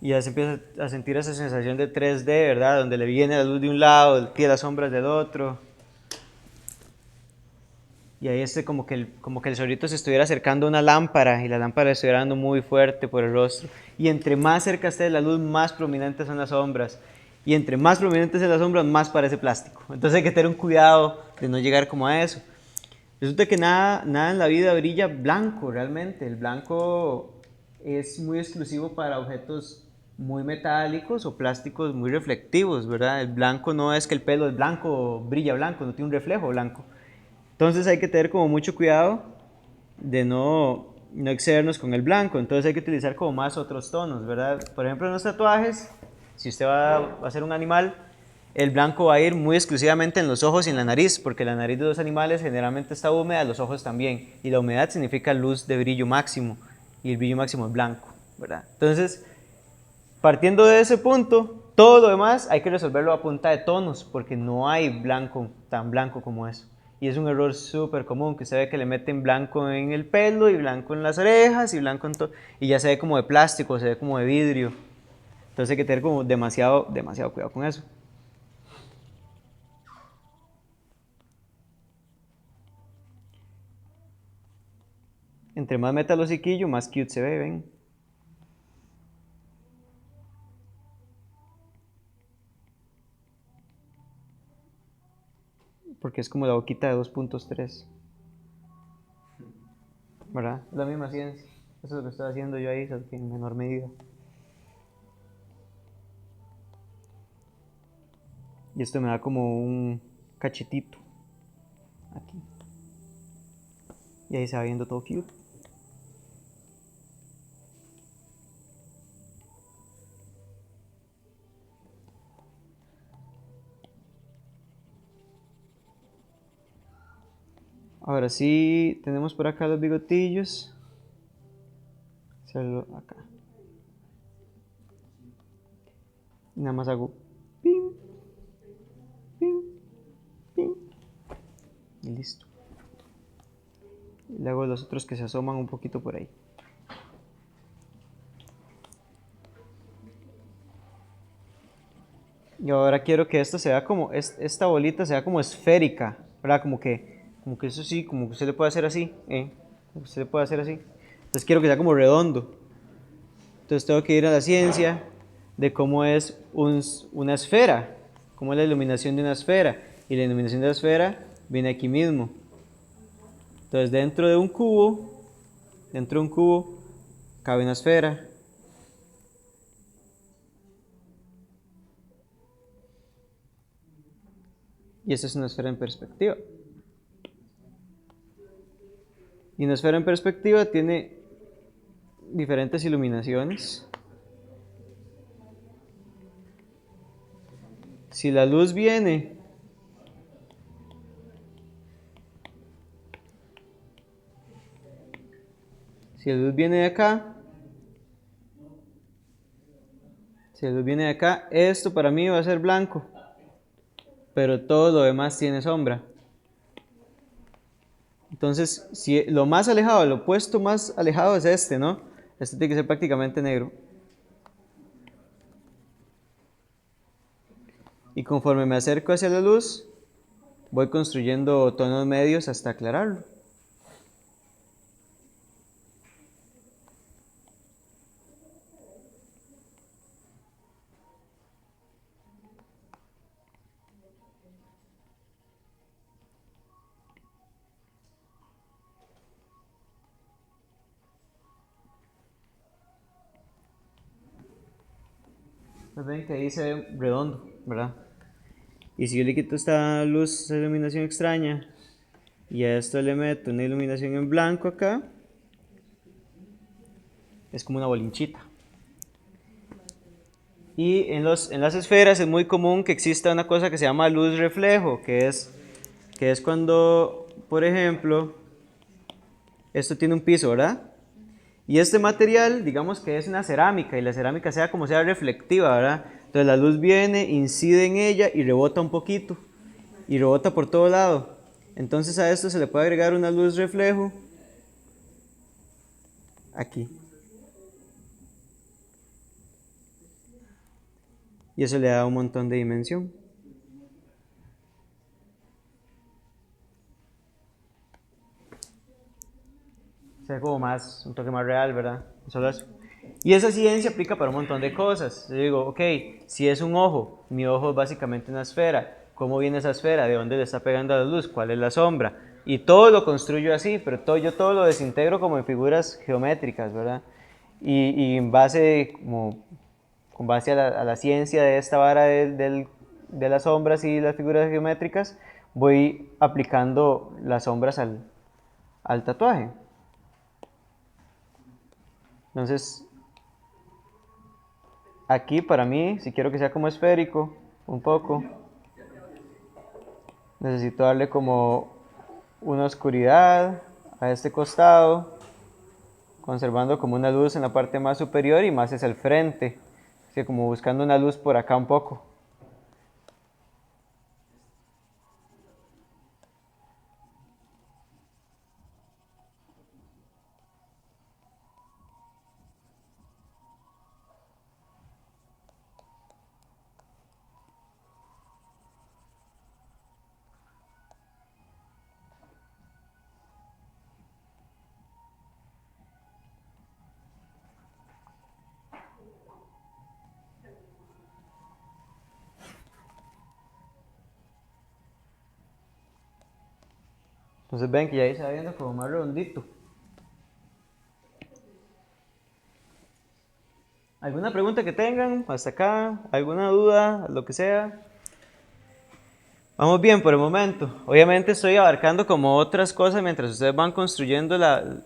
Y ya se empieza a sentir esa sensación de 3D, ¿verdad? Donde le viene la luz de un lado, tiene las sombras del otro. Y ahí como que el zorrito se estuviera acercando a una lámpara y la lámpara le estuviera dando muy fuerte por el rostro. Y entre más cerca esté de la luz, más prominentes son las sombras. Y entre más prominentes son las sombras, más parece plástico. Entonces hay que tener un cuidado de no llegar como a eso. Resulta que nada en la vida brilla blanco realmente. El blanco es muy exclusivo para objetos muy metálicos o plásticos muy reflectivos, ¿verdad? El blanco no es que el pelo es blanco, brilla blanco, no tiene un reflejo blanco. Entonces hay que tener como mucho cuidado de no excedernos con el blanco. Entonces hay que utilizar como más otros tonos, ¿verdad? Por ejemplo, en los tatuajes, si usted va a hacer un animal, el blanco va a ir muy exclusivamente en los ojos y en la nariz, porque la nariz de los animales generalmente está húmeda, los ojos también. Y la humedad significa luz de brillo máximo, y el brillo máximo es blanco, ¿verdad? Entonces, partiendo de ese punto, todo lo demás hay que resolverlo a punta de tonos, porque no hay blanco tan blanco como eso. Y es un error súper común, que se ve que le meten blanco en el pelo y blanco en las orejas y blanco en todo, y ya se ve como de plástico, se ve como de vidrio. Entonces hay que tener como demasiado cuidado con eso. Entre más meta el hociquillo, más cute se ve, ¿ven? Porque es como la boquita de 2.3. ¿Verdad? Es la misma ciencia. Eso es lo que estoy haciendo yo ahí, solo que en menor medida. Y esto me da como un cachetito. Aquí. Y ahí se va viendo todo cute. Ahora sí, tenemos por acá los bigotillos. Hacerlo acá. Y nada más hago pim, pim, pim. Y listo. Y le hago los otros que se asoman un poquito por ahí. Y ahora quiero que esto sea como, esta bolita sea como esférica, ¿verdad? Como que eso sí, como que usted le puede hacer así, usted le puede hacer así. Entonces quiero que sea como redondo. Entonces tengo que ir a la ciencia de cómo es una esfera, cómo es la iluminación de una esfera. Y la iluminación de la esfera viene aquí mismo. Entonces dentro de un cubo cabe una esfera. Y esta es una esfera en perspectiva. Y una esfera en perspectiva tiene diferentes iluminaciones. Si la luz viene de acá, esto para mí va a ser blanco, pero todo lo demás tiene sombra. Entonces, si lo más alejado, el opuesto más alejado es este, ¿no? Este tiene que ser prácticamente negro. Y conforme me acerco hacia la luz, voy construyendo tonos medios hasta aclararlo. Pues ven que ahí se ve redondo, ¿verdad? Y si yo le quito esta luz, esta iluminación extraña, y a esto le meto una iluminación en blanco acá, es como una bolinchita. Y en las esferas es muy común que exista una cosa que se llama luz reflejo, que es cuando, por ejemplo, esto tiene un piso, ¿verdad? Y este material, digamos que es una cerámica, y la cerámica sea como sea reflectiva, ¿verdad? Entonces la luz viene, incide en ella y rebota un poquito, y rebota por todo lado. Entonces a esto se le puede agregar una luz reflejo aquí. Y eso le da un montón de dimensión. Se ve como más, un toque más real, ¿verdad? Solo eso. Y esa ciencia aplica para un montón de cosas. Yo digo, ok, si es un ojo, mi ojo es básicamente una esfera. ¿Cómo viene esa esfera? ¿De dónde le está pegando la luz? ¿Cuál es la sombra? Y todo lo construyo así, pero yo todo lo desintegro como en figuras geométricas, ¿verdad? Y en base, con base a la ciencia de esta vara de las sombras y las figuras geométricas, voy aplicando las sombras al tatuaje. Entonces, aquí para mí, si quiero que sea como esférico, un poco, necesito darle como una oscuridad a este costado, conservando como una luz en la parte más superior y más hacia el frente, así como buscando una luz por acá un poco. Entonces ven que ya ahí se va viendo como más redondito. ¿Alguna pregunta que tengan hasta acá? ¿Alguna duda? Lo que sea. Vamos bien por el momento. Obviamente estoy abarcando como otras cosas mientras ustedes van construyendo la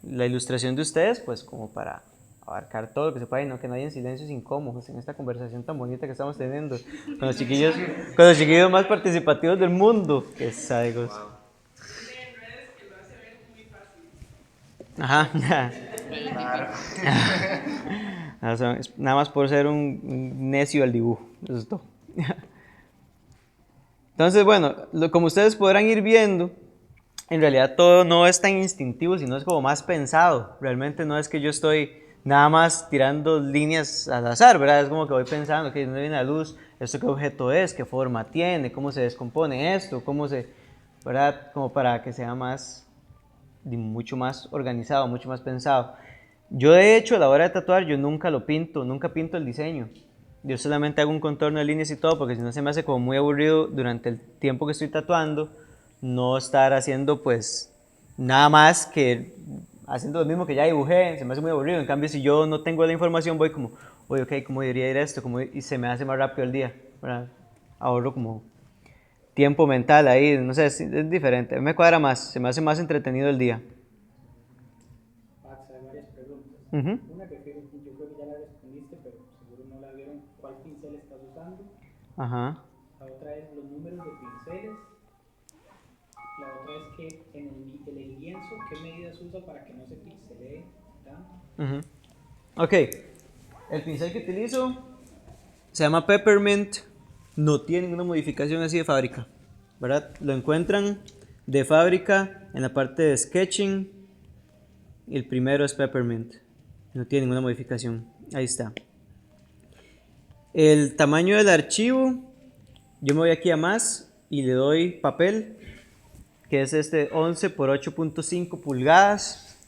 ilustración de ustedes, pues como para abarcar todo lo que se pueda y no que no hayan silencios incómodos en esta conversación tan bonita que estamos teniendo con los chiquillos más participativos del mundo. Que saigos. Ajá. Nada más por ser un necio al dibujo. Eso es todo. Entonces, bueno, como ustedes podrán ir viendo, en realidad todo no es tan instintivo, sino es como más pensado. Realmente no es que yo estoy nada más tirando líneas al azar, ¿verdad? Es como que voy pensando, que ¿dónde viene la luz? ¿Esto qué objeto es? ¿Qué forma tiene? ¿Cómo se descompone esto? ¿Verdad? Como para que sea mucho más organizado, mucho más pensado. Yo de hecho a la hora de tatuar yo nunca pinto el diseño. Yo solamente hago un contorno de líneas y todo porque si no se me hace como muy aburrido durante el tiempo que estoy tatuando no estar haciendo pues nada más que haciendo lo mismo que ya dibujé, se me hace muy aburrido. En cambio, si yo no tengo la información, voy como, oye, ok, ¿cómo debería ir esto? Y se me hace más rápido el día, ¿verdad? Ahorro como tiempo mental ahí, no sé, es diferente. A mí me cuadra más, se me hace más entretenido el día. Pax, hay varias preguntas. Ujú. Una que yo creo que ya la respondiste, pero seguro no la vieron. ¿Cuál pincel estás usando? Ajá. La otra es los números de pinceles. La otra es que el lienzo, ¿qué medidas usa para que no se pixelee tanto? Ujú. Ok, el pincel que utilizo se llama Peppermint, no tiene ninguna modificación así de fábrica, ¿verdad? Lo encuentran de fábrica en la parte de sketching. El primero es Peppermint, no tiene ninguna modificación. Ahí está. El tamaño del archivo, yo me voy aquí a más y le doy papel, que es este 11 por 8.5 pulgadas.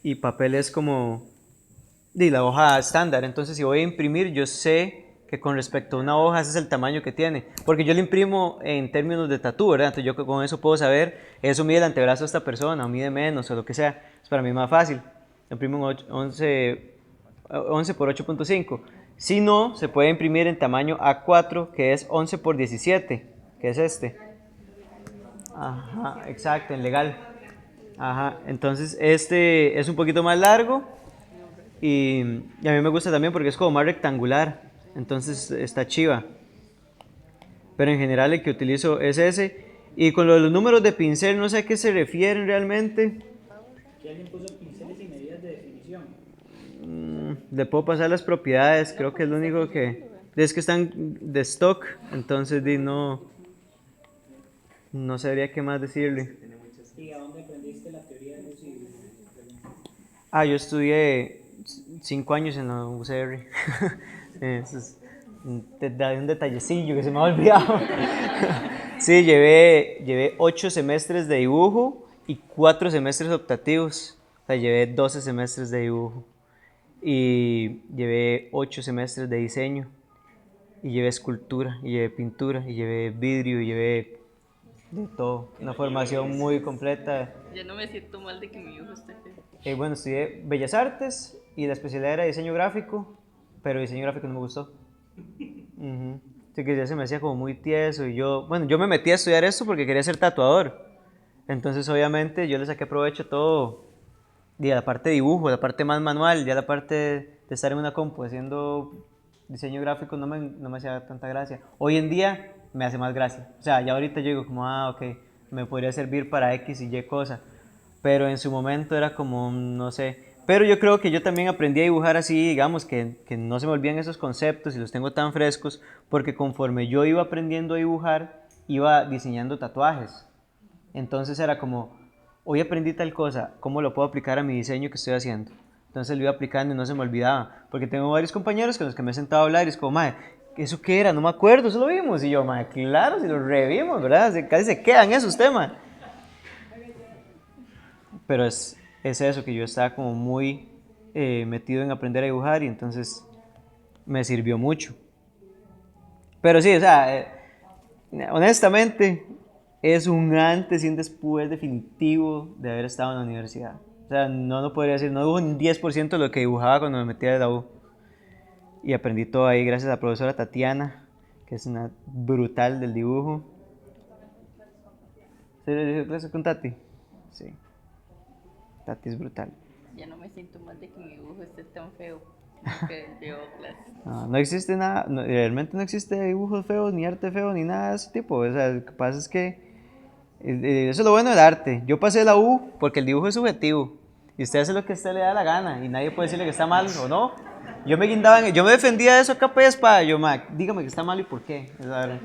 Y papel es como de la hoja estándar. Entonces, si voy a imprimir, yo sé que con respecto a una hoja, ese es el tamaño que tiene. Porque yo lo imprimo en términos de tatú, ¿verdad? Entonces, yo con eso puedo saber, eso mide el antebrazo de esta persona, o mide menos, o lo que sea. Es para mí más fácil. Lo imprimo en 11 por 8.5. Si no, se puede imprimir en tamaño A4, que es 11 por 17, que es este. Ajá, exacto, en legal. Ajá, entonces este es un poquito más largo y a mí me gusta también porque es como más rectangular, entonces está chiva. Pero en general el que utilizo es ese. Y con lo de los números de pincel no sé a qué se refieren realmente. Aquí alguien puso pinceles y medidas de definición. Le puedo pasar las propiedades, creo que es lo único que... Es que están de stock, entonces no sabría qué más decirle. ¿Y a dónde aprendiste la teoría de luz y dibujo? Yo estudié 5 años en la UCR. Eso es un detallecillo que se me ha olvidado. Sí, llevé 8 semestres de dibujo y 4 semestres optativos. O sea, llevé 12 semestres de dibujo. Y llevé 8 semestres de diseño. Y llevé escultura, y llevé pintura, y llevé vidrio, y llevé de todo. Una formación muy completa. Ya no me siento mal de que mi hijo esté feo. Bueno, estudié Bellas Artes y la especialidad era diseño gráfico, pero diseño gráfico no me gustó. Ujú. Así que ya se me hacía como muy tieso y yo me metí a estudiar esto porque quería ser tatuador. Entonces obviamente yo le saqué provecho a todo, y a la parte de dibujo, la parte más manual, ya la parte de estar en una compu haciendo diseño gráfico no me hacía tanta gracia. Hoy en día me hace más gracia. O sea, ya ahorita yo digo como, ok, me podría servir para X y Y cosa. Pero en su momento era como, no sé. Pero yo creo que yo también aprendí a dibujar así, digamos, que no se me olviden esos conceptos y los tengo tan frescos, porque conforme yo iba aprendiendo a dibujar, iba diseñando tatuajes. Entonces era como, hoy aprendí tal cosa, ¿cómo lo puedo aplicar a mi diseño que estoy haciendo? Entonces lo iba aplicando y no se me olvidaba, porque tengo varios compañeros con los que me he sentado a hablar y es como, madre, ¿eso qué era? No me acuerdo, eso lo vimos. Y yo, madre, claro, si lo revimos, ¿verdad? Casi se quedan esos temas. Pero es eso, que yo estaba como muy metido en aprender a dibujar y entonces me sirvió mucho. Pero sí, o sea, honestamente, es un antes y un después definitivo de haber estado en la universidad. O sea, no lo podría decir, no dibujo un 10% de lo que dibujaba cuando me metía de la U. Y aprendí todo ahí gracias a la profesora Tatiana, que es una brutal del dibujo. ¿Sí le dio clase con Tati? Sí, Tati es brutal. Ya no me siento mal de que mi dibujo esté tan feo que llevo clases. No existe nada, realmente no existe dibujos feos, ni arte feo, ni nada de ese tipo. O sea, lo que pasa es que eso es lo bueno del arte. Yo pasé la U porque el dibujo es subjetivo. Y usted hace lo que a usted le da la gana. Y nadie puede decirle que está mal o no. Yo me defendía de eso a capa y espada. Yo, dígame que está mal y por qué. ¿El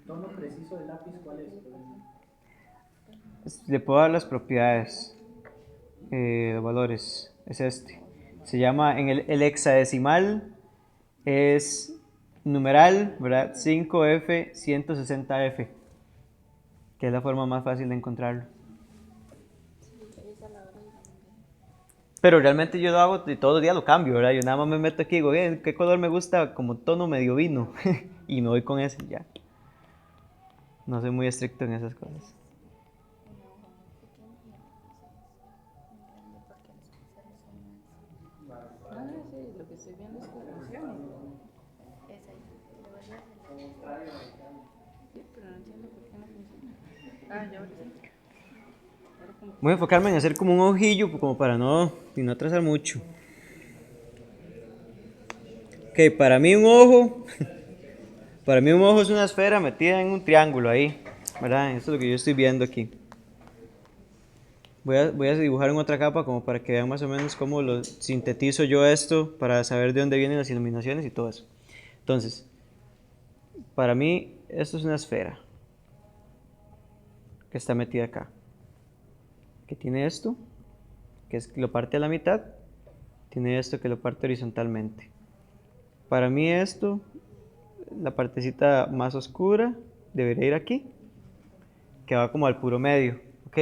tono preciso del lápiz cuál es? Le puedo dar las propiedades, los valores. Es este. Se llama, en el hexadecimal es numeral, ¿verdad? 5F160F, que es la forma más fácil de encontrarlo. Pero realmente yo lo hago y todos los días lo cambio, ¿verdad? Yo nada más me meto aquí y digo, bien, ¿qué color me gusta? Como tono medio vino. Y me voy con ese ya. No soy muy estricto en esas cosas. Ah, sí, lo que estoy viendo es que funciona. Es ahí. Devuelve a hacerlo. Sí, pero no entiendo por qué no funciona. Ah, ya ahora sí. Ahora como Voy a enfocarme en hacer como un ojillo, como para no, y no atrasar mucho. Ok, para mí un ojo es una esfera metida en un triángulo ahí, ¿verdad? Esto es lo que yo estoy viendo aquí. Voy a dibujar en otra capa como para que vean más o menos cómo lo sintetizo yo esto para saber de dónde vienen las iluminaciones y todo eso. Entonces, para mí esto es una esfera que está metida acá. Que tiene esto, que es lo parte a la mitad, tiene esto que lo parte horizontalmente. Para mí esto, la partecita más oscura debería ir aquí, que va como al puro medio, ¿ok?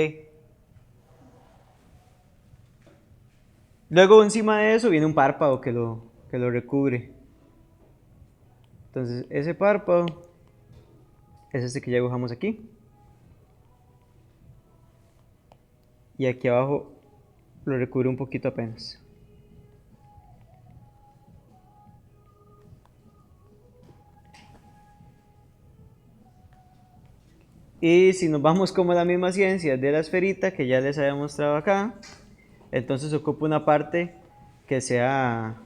Luego encima de eso viene un párpado que lo recubre. Entonces ese párpado es este que ya dibujamos aquí. Y aquí abajo lo recubre un poquito apenas. Y si nos vamos como la misma ciencia de la esferita que ya les había mostrado acá, entonces ocupa una parte que sea,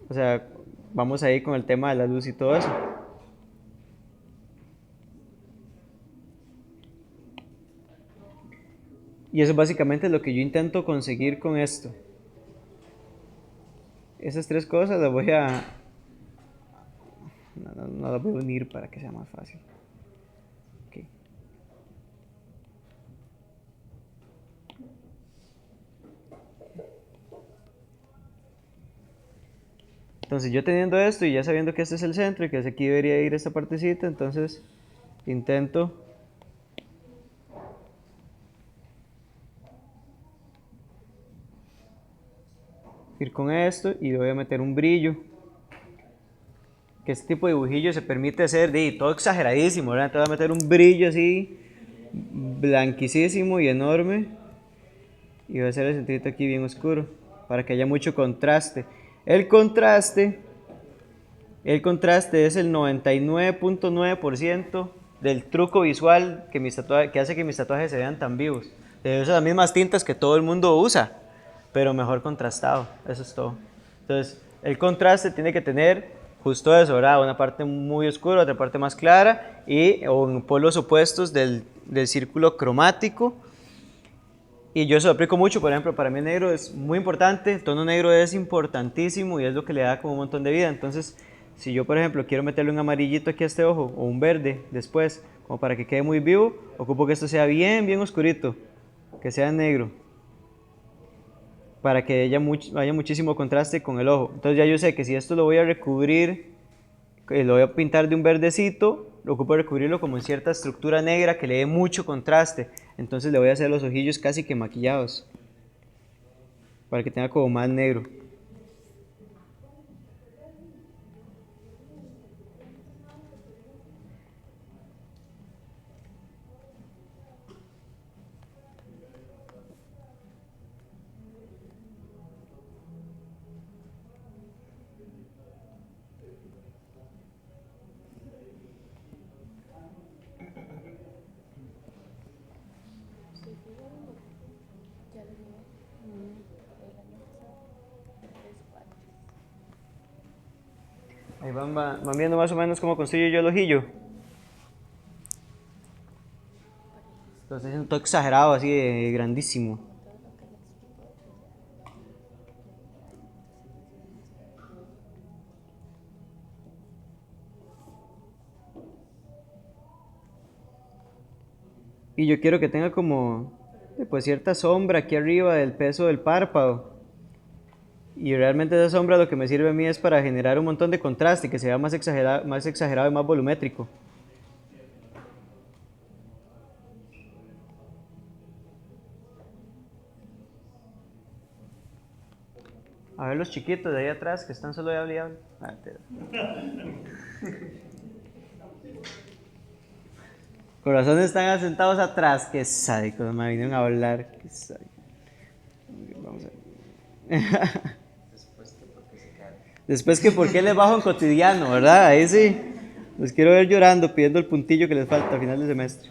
o sea, vamos a ir con el tema de la luz y todo eso. Y eso es básicamente lo que yo intento conseguir con esto. Esas tres cosas las voy a... No las voy a unir para que sea más fácil. Okay. Entonces yo teniendo esto y ya sabiendo que este es el centro y que hacia aquí debería ir esta partecita, entonces intento ir con esto y le voy a meter un brillo. Que este tipo de dibujillo se permite hacer de todo exageradísimo, ¿verdad? Te voy a meter un brillo así blanquísimo y enorme y voy a hacer el centrito aquí bien oscuro para que haya mucho contraste. El contraste es el 99.9% del truco visual que hace que mis tatuajes se vean tan vivos. Uso las mismas tintas que todo el mundo usa, pero mejor contrastado, eso es todo. Entonces, el contraste tiene que tener justo eso, ¿verdad? Una parte muy oscura, otra parte más clara, o en polos opuestos del círculo cromático. Y yo eso lo aplico mucho, por ejemplo, para mí el negro es muy importante, el tono negro es importantísimo y es lo que le da como un montón de vida. Entonces, si yo, por ejemplo, quiero meterle un amarillito aquí a este ojo o un verde después, como para que quede muy vivo, ocupo que esto sea bien, bien oscurito, que sea negro, para que haya muchísimo contraste con el ojo. Entonces ya yo sé que si esto lo voy a recubrir, lo voy a pintar de un verdecito, lo ocupo recubrirlo como en cierta estructura negra que le dé mucho contraste. Entonces le voy a hacer los ojillos casi que maquillados, para que tenga como más negro. Ahí van viendo más o menos cómo construyo yo el ojillo. Lo estoy haciendo todo exagerado, así de grandísimo. Y yo quiero que tenga como pues cierta sombra aquí arriba del peso del párpado. Y realmente esa sombra lo que me sirve a mí es para generar un montón de contraste, que sea más exagerado y más volumétrico. A ver los chiquitos de ahí atrás que están solo de hable y hable. Ah, corazones están sentados atrás. Qué sádicos, me vinieron a hablar. Qué sádicos. Vamos a ver. Después que por qué les bajo en cotidiano, ¿verdad? Ahí sí. Los quiero ver llorando, pidiendo el puntillo que les falta a final de semestre.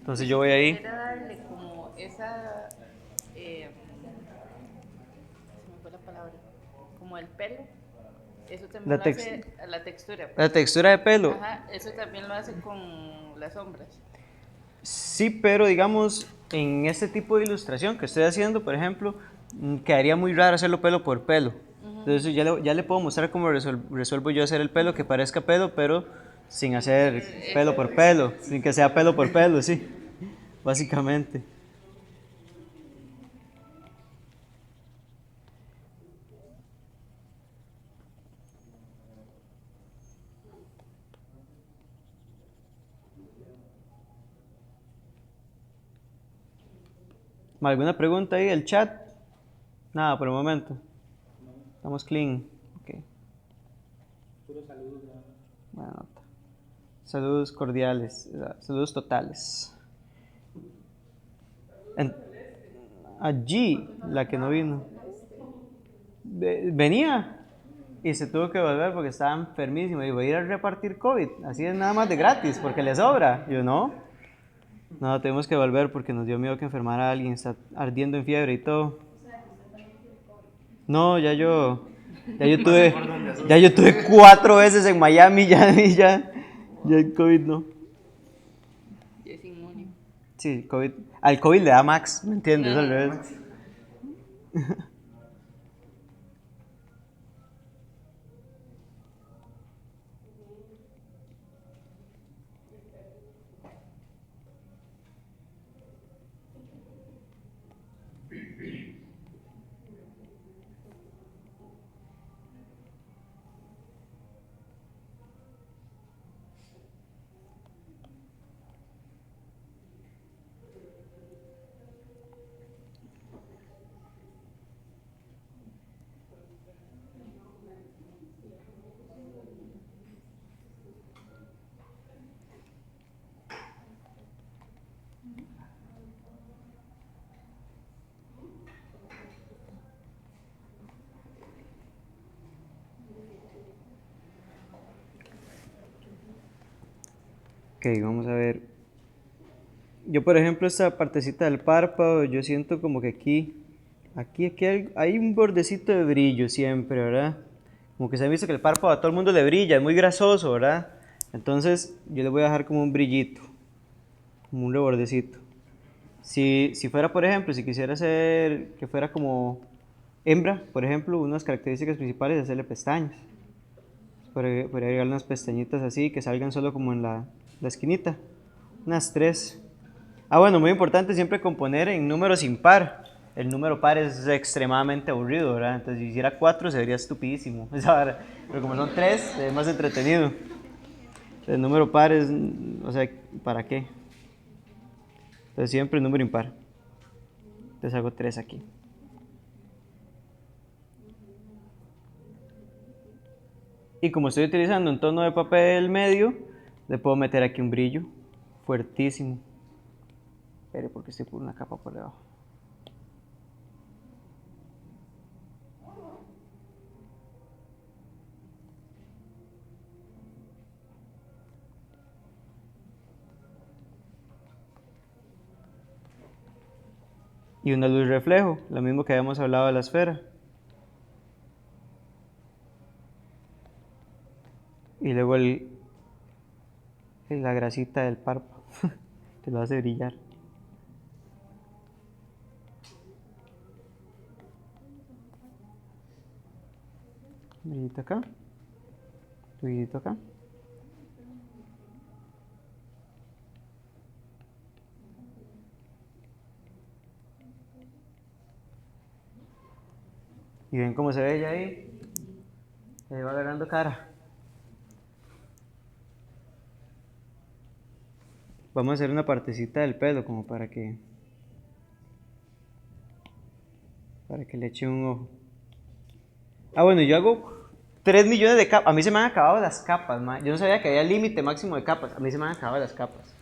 Entonces yo voy ahí. Era darle como esa, se me fue la palabra, como el pelo. Eso también lo hace la textura. Pues. La textura de pelo. Ajá, eso también lo hace con las sombras. Sí, pero digamos, en este tipo de ilustración que estoy haciendo, por ejemplo, quedaría muy raro hacerlo pelo por pelo. Entonces ya le puedo mostrar cómo resuelvo yo hacer el pelo que parezca pelo, pero sin hacer pelo por pelo, sin que sea pelo por pelo, sí, básicamente. ¿Alguna pregunta ahí del chat? Nada, por el momento. Estamos clean. Okay. Puro saludos. Buena nota. Saludos cordiales, saludos totales. Allí, la que no vino. Venía y se tuvo que volver porque estaba enfermísimo. Y voy a ir a repartir COVID, así es nada más de gratis, porque le sobra. Y yo, no, tenemos que volver porque nos dio miedo que enfermara a alguien, está ardiendo en fiebre y todo. No, ya yo tuve 4 veces en Miami ya el COVID no. Y es inmune. Sí, COVID, al COVID le da Max, ¿me entiendes? Al revés. Ok, vamos a ver. Yo, por ejemplo, esta partecita del párpado, yo siento como que aquí hay un bordecito de brillo siempre, ¿verdad? Como que se ha visto que el párpado a todo el mundo le brilla, es muy grasoso, ¿verdad? Entonces, yo le voy a dejar como un brillito, como un rebordecito. Si fuera, por ejemplo, si quisiera hacer que fuera como hembra, por ejemplo, unas características principales es hacerle pestañas. Podría agregar unas pestañitas así que salgan solo como en la esquinita. Unas 3. Bueno, muy importante siempre componer en números impar. El número par es extremadamente aburrido, ¿verdad? Entonces, si hiciera 4 sería estupidísimo. Pero como son 3, es más entretenido. El número par es, o sea, ¿para qué? Entonces, siempre número impar. Entonces, hago 3 aquí. Y como estoy utilizando un tono de papel medio, le puedo meter aquí un brillo fuertísimo. Espere, porque estoy por una capa por debajo. Y una luz reflejo, lo mismo que habíamos hablado de la esfera. Y luego la grasita del párpado, que lo hace brillar. Brillito acá, brillito acá. Y ven cómo se ve ya ahí. Ahí va agarrando cara. Vamos a hacer una partecita del pelo como para que le eche un ojo. Ah, bueno, yo hago 3 millones de capas. A mí se me han acabado las capas, ma. Yo no sabía que había límite máximo de capas. A mí se me han acabado las capas.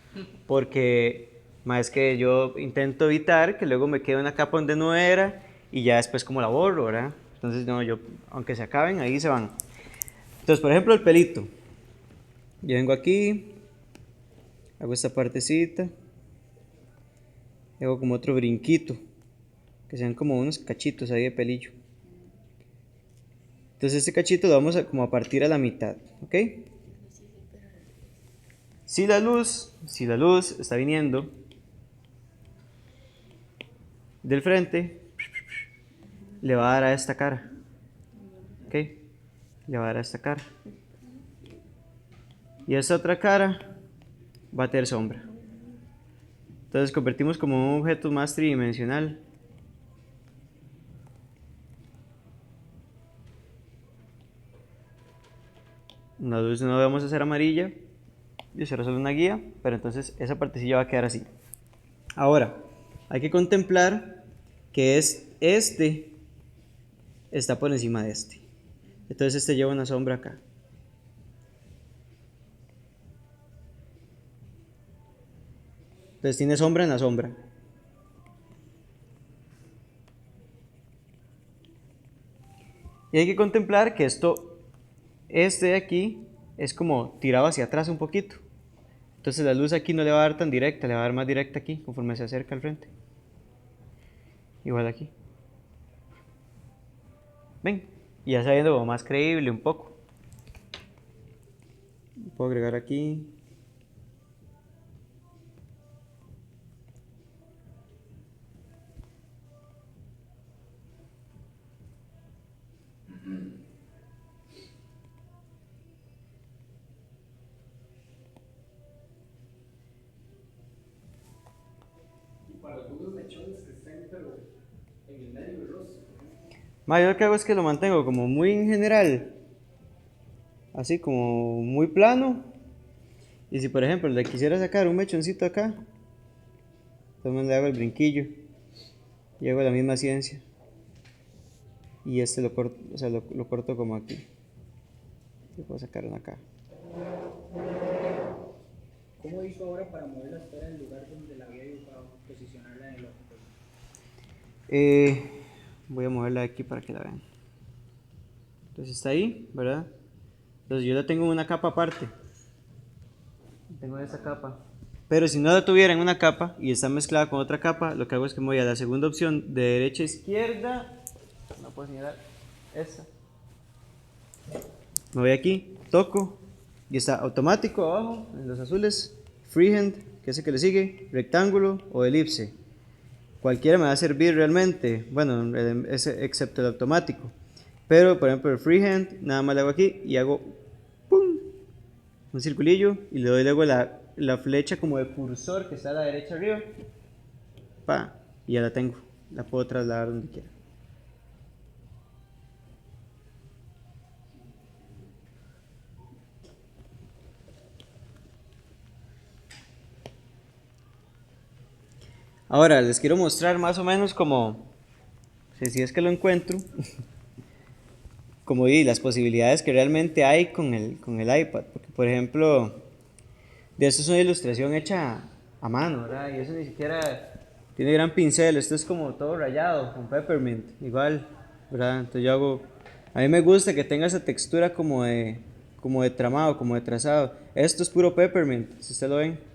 Porque, ma, es que yo intento evitar que luego me quede una capa donde no era y ya después como la borro, ¿verdad? Entonces, no, yo, aunque se acaben, ahí se van. Entonces, por ejemplo, el pelito. Yo vengo aquí, hago esta partecita, hago como otro brinquito, que sean como unos cachitos ahí de pelillo. Entonces este cachito lo vamos a como a partir a la mitad, ¿ok? Si la luz está viniendo del frente, le va a dar a esta cara, ¿ok? Le va a dar a esta cara. Y esta otra cara va a tener sombra. Entonces convertimos como un objeto más tridimensional. La luz no la vamos a hacer amarilla, y será solo una guía, pero entonces esa partecilla va a quedar así. Ahora, hay que contemplar que este está por encima de este. Entonces este lleva una sombra acá. Entonces tiene sombra en la sombra. Y hay que contemplar que este de aquí es como tirado hacia atrás un poquito. Entonces la luz aquí no le va a dar tan directa, le va a dar más directa aquí conforme se acerca al frente. Igual aquí. Ven, y ya se va viendo como más creíble un poco. Puedo agregar aquí. Para algunos mechones que estén, pero en el medio del rostro. Yo lo que hago es que lo mantengo como muy en general, así como muy plano. Y si por ejemplo le quisiera sacar un mechoncito acá, entonces le hago el brinquillo y hago la misma ciencia. Y este lo corto, o sea, lo corto como aquí. Le puedo sacar una acá. ¿Cómo hizo ahora para mover la esfera del lugar donde la había dibujado, posicionarla en el ojo? Voy a moverla aquí para que la vean. Entonces está ahí, ¿verdad? Entonces yo la tengo en una capa aparte. Tengo esta capa. Pero si no la tuviera en una capa y está mezclada con otra capa, lo que hago es que me voy a la segunda opción de derecha a izquierda. No puedo señalar esta. Me voy aquí, toco y está automático abajo en los azules, freehand, que es el que le sigue, rectángulo o elipse. Cualquiera me va a servir realmente, bueno, excepto el automático. Pero por ejemplo el freehand, nada más le hago aquí y hago ¡pum! Un circulillo y le doy luego la flecha como de cursor que está a la derecha arriba. Pa, y ya la tengo, la puedo trasladar donde quiera. Ahora les quiero mostrar más o menos como, si es que lo encuentro, como di, las posibilidades que realmente hay con el iPad. Porque por ejemplo, de esto es una ilustración hecha a mano, ¿verdad? Y eso ni siquiera tiene gran pincel, esto es como todo rayado, con peppermint, igual, ¿verdad? Entonces yo hago, a mí me gusta que tenga esa textura como de tramado, como de trazado. Esto es puro peppermint, si ustedes lo ven.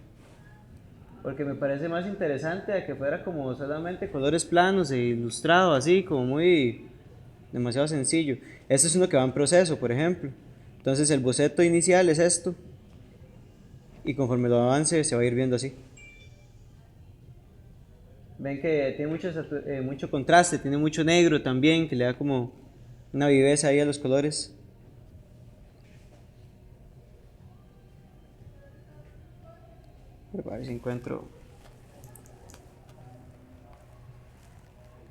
Porque me parece más interesante a que fuera como solamente colores planos e ilustrado, así, como muy demasiado sencillo. Este es uno que va en proceso, por ejemplo. Entonces el boceto inicial es esto. Y conforme lo avance se va a ir viendo así. Ven que tiene mucho contraste, tiene mucho negro también, que le da como una viveza ahí a los colores. A ver si encuentro.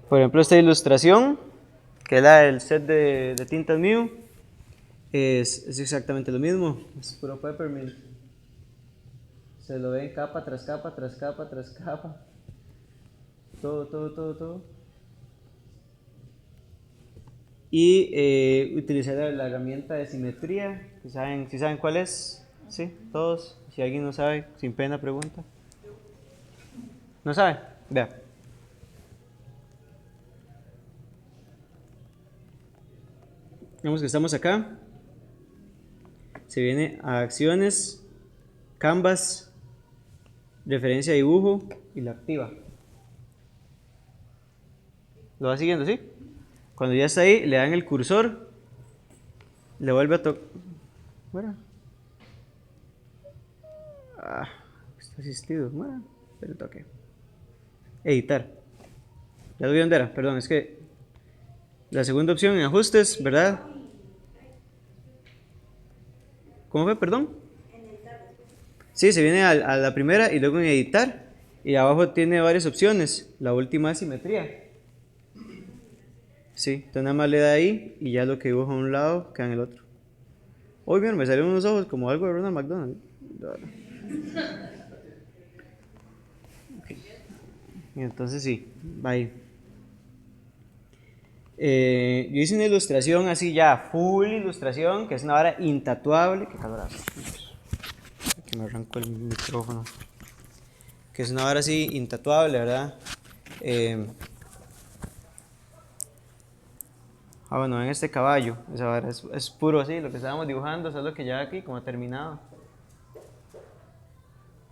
Por ejemplo, esta ilustración, que es el set de tintas mío, es exactamente lo mismo, es puro peppermint. Se lo ven capa tras capa, tras capa, tras capa. Todo. Y utilicé la herramienta de simetría, si saben cuál es, sí, todos. Si alguien no sabe, sin pena pregunta. ¿No sabe? Vea. Vemos que estamos acá. Se viene a acciones, canvas, referencia a dibujo y la activa. ¿Lo va siguiendo, sí? Cuando ya está ahí, le dan el cursor, le vuelve a tocar. Bueno. Está asistido. Bueno, pero toque. Editar. Ya lo vi dónde era, perdón, es que la segunda opción en ajustes, ¿verdad? ¿Cómo fue, perdón? Sí, se viene a la primera y luego en editar. Y abajo tiene varias opciones. La última es simetría. Sí, entonces nada más le da ahí y ya lo que dibuja a un lado queda en el otro. Uy, mira, me salieron unos ojos como algo de Ronald McDonald. Okay. Y entonces sí, va ahí. Yo hice una ilustración así ya, full ilustración, que es una vara intatuable. Qué calor hace. Que me arrancó el micrófono. Que es una vara así intatuable, ¿verdad? Bueno, en este caballo, esa vara es puro así, lo que estábamos dibujando, eso es lo que ya aquí como terminado.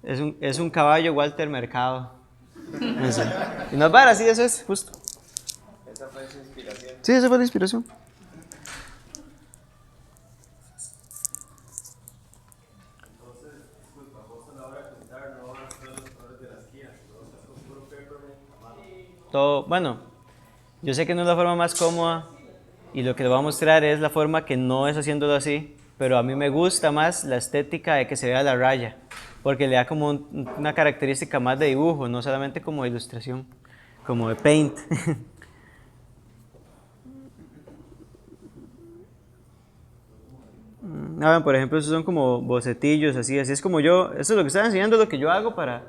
Es un caballo Walter Mercado. Eso. Y no es vara, sí, eso es, justo. Esa fue su inspiración. Sí, esa fue la inspiración. Entonces, disculpa, vos a la hora de pintar no vas a los colores de las guías, no estás con puro peppermint a mano. Todo, bueno, yo sé que no es la forma más cómoda y lo que le voy a mostrar es la forma que no es haciéndolo así, pero a mí me gusta más la estética de que se vea la raya, porque le da como una característica más de dibujo, no solamente como de ilustración, como de paint. Por ejemplo, esos son como bocetillos, así es como yo, eso es lo que estaba enseñando, lo que yo hago para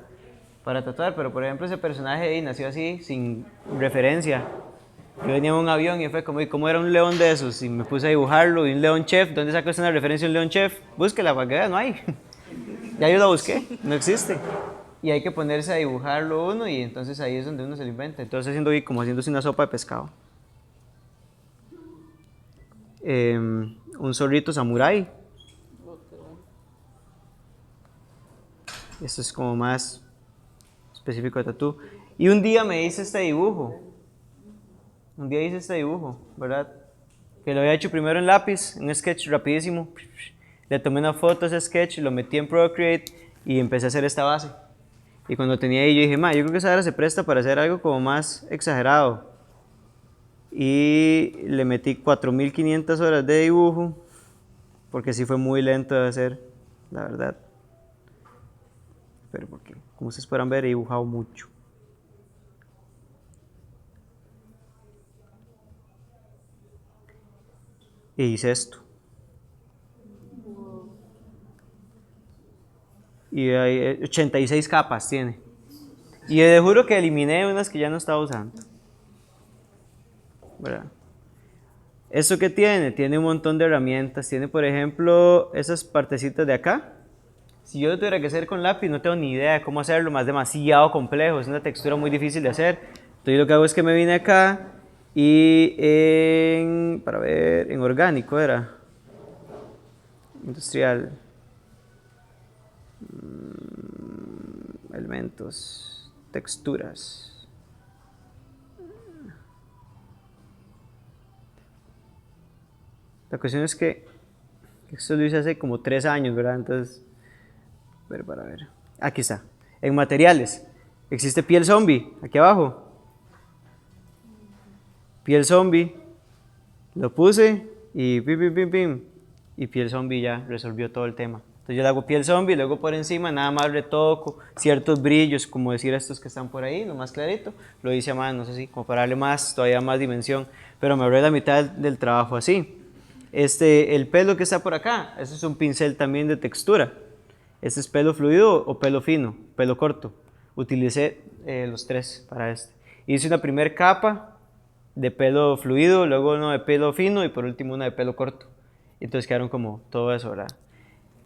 tatuar, pero por ejemplo ese personaje ahí nació así, sin referencia. Yo venía en un avión y fue como, ¿y cómo era un león de esos? Y me puse a dibujarlo, y un león chef, ¿dónde sacó usted una referencia a un león chef? Búsquela para que vea, no hay. Ya yo la busqué, no existe. Y hay que ponerse a dibujarlo uno y entonces ahí es donde uno se lo inventa. Entonces como haciéndose una sopa de pescado. Un zorrito samurái. Esto es como más específico de tatú. Y un día me hice este dibujo. ¿Verdad? Que lo había hecho primero en lápiz, un sketch rapidísimo. Le tomé una foto a ese sketch, lo metí en Procreate y empecé a hacer esta base. Y cuando tenía ahí yo dije, yo creo que esa hora se presta para hacer algo como más exagerado. Y le metí 4500 horas de dibujo, porque sí fue muy lento de hacer, la verdad. Pero porque, como ustedes podrán ver, he dibujado mucho. Y hice esto. Y hay 86 capas tiene. Y les juro que eliminé unas que ya no estaba usando. ¿Verdad? ¿Eso qué tiene? Tiene un montón de herramientas. Tiene, por ejemplo, esas partecitas de acá. Si yo lo tuviera que hacer con lápiz, no tengo ni idea de cómo hacerlo, más demasiado complejo. Es una textura muy difícil de hacer. Entonces lo que hago es que me vine acá y para ver, en orgánico era. Industrial. Elementos. Texturas. La cuestión es que esto lo hice hace como 3 años, ¿verdad? Entonces, para ver. Aquí está. En materiales. Existe piel zombie, aquí abajo. Piel zombie. Lo puse y pim. Y piel zombie ya resolvió todo el tema. Entonces yo le hago piel zombie, luego por encima nada más retoco ciertos brillos, como decir estos que están por ahí, lo más clarito, lo hice a mano, no sé si, como para darle más, todavía más dimensión, pero me ahorré la mitad del trabajo así. El pelo que está por acá, ese es un pincel también de textura. Este es pelo fluido o pelo fino, pelo corto. Utilicé los tres para este. Hice una primera capa de pelo fluido, luego uno de pelo fino y por último una de pelo corto. Entonces quedaron como todo eso, ¿verdad?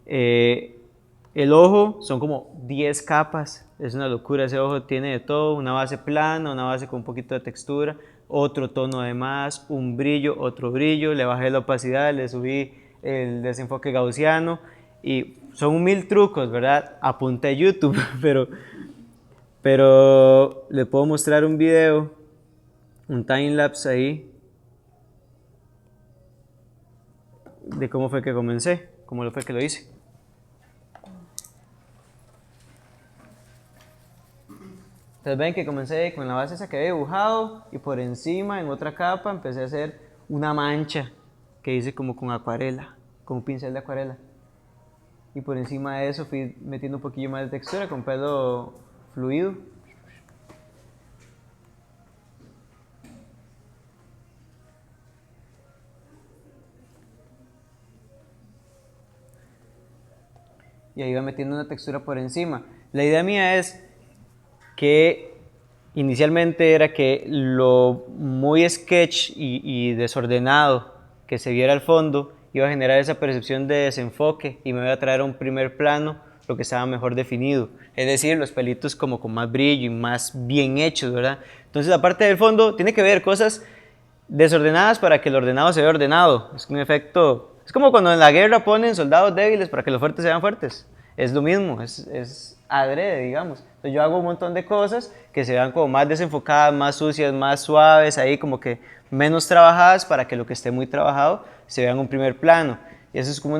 El ojo son como 10 capas, es una locura, ese ojo tiene de todo, una base plana, una base con un poquito de textura, otro tono de más, un brillo, otro brillo, le bajé la opacidad, le subí el desenfoque gaussiano y son 1000 trucos, ¿verdad? Apunté a YouTube, pero le puedo mostrar un video, un timelapse ahí de cómo fue que comencé, cómo lo fue que lo hice. Entonces ven que comencé con la base esa que había dibujado y por encima en otra capa empecé a hacer una mancha que hice como con acuarela, con un pincel de acuarela. Y por encima de eso fui metiendo un poquillo más de textura con pelo fluido. Y ahí iba metiendo una textura por encima. La idea mía es que inicialmente era que lo muy sketch y desordenado que se viera al fondo iba a generar esa percepción de desenfoque y me iba a traer a un primer plano lo que estaba mejor definido, es decir, los pelitos como con más brillo y más bien hechos, ¿verdad? Entonces la parte del fondo tiene que ver cosas desordenadas para que el ordenado se vea ordenado, es un efecto, es como cuando en la guerra ponen soldados débiles para que los fuertes se vean fuertes, es lo mismo, es adrede, digamos. Entonces yo hago un montón de cosas que se vean como más desenfocadas, más sucias, más suaves, ahí como que menos trabajadas para que lo que esté muy trabajado se vea en un primer plano. Y eso es como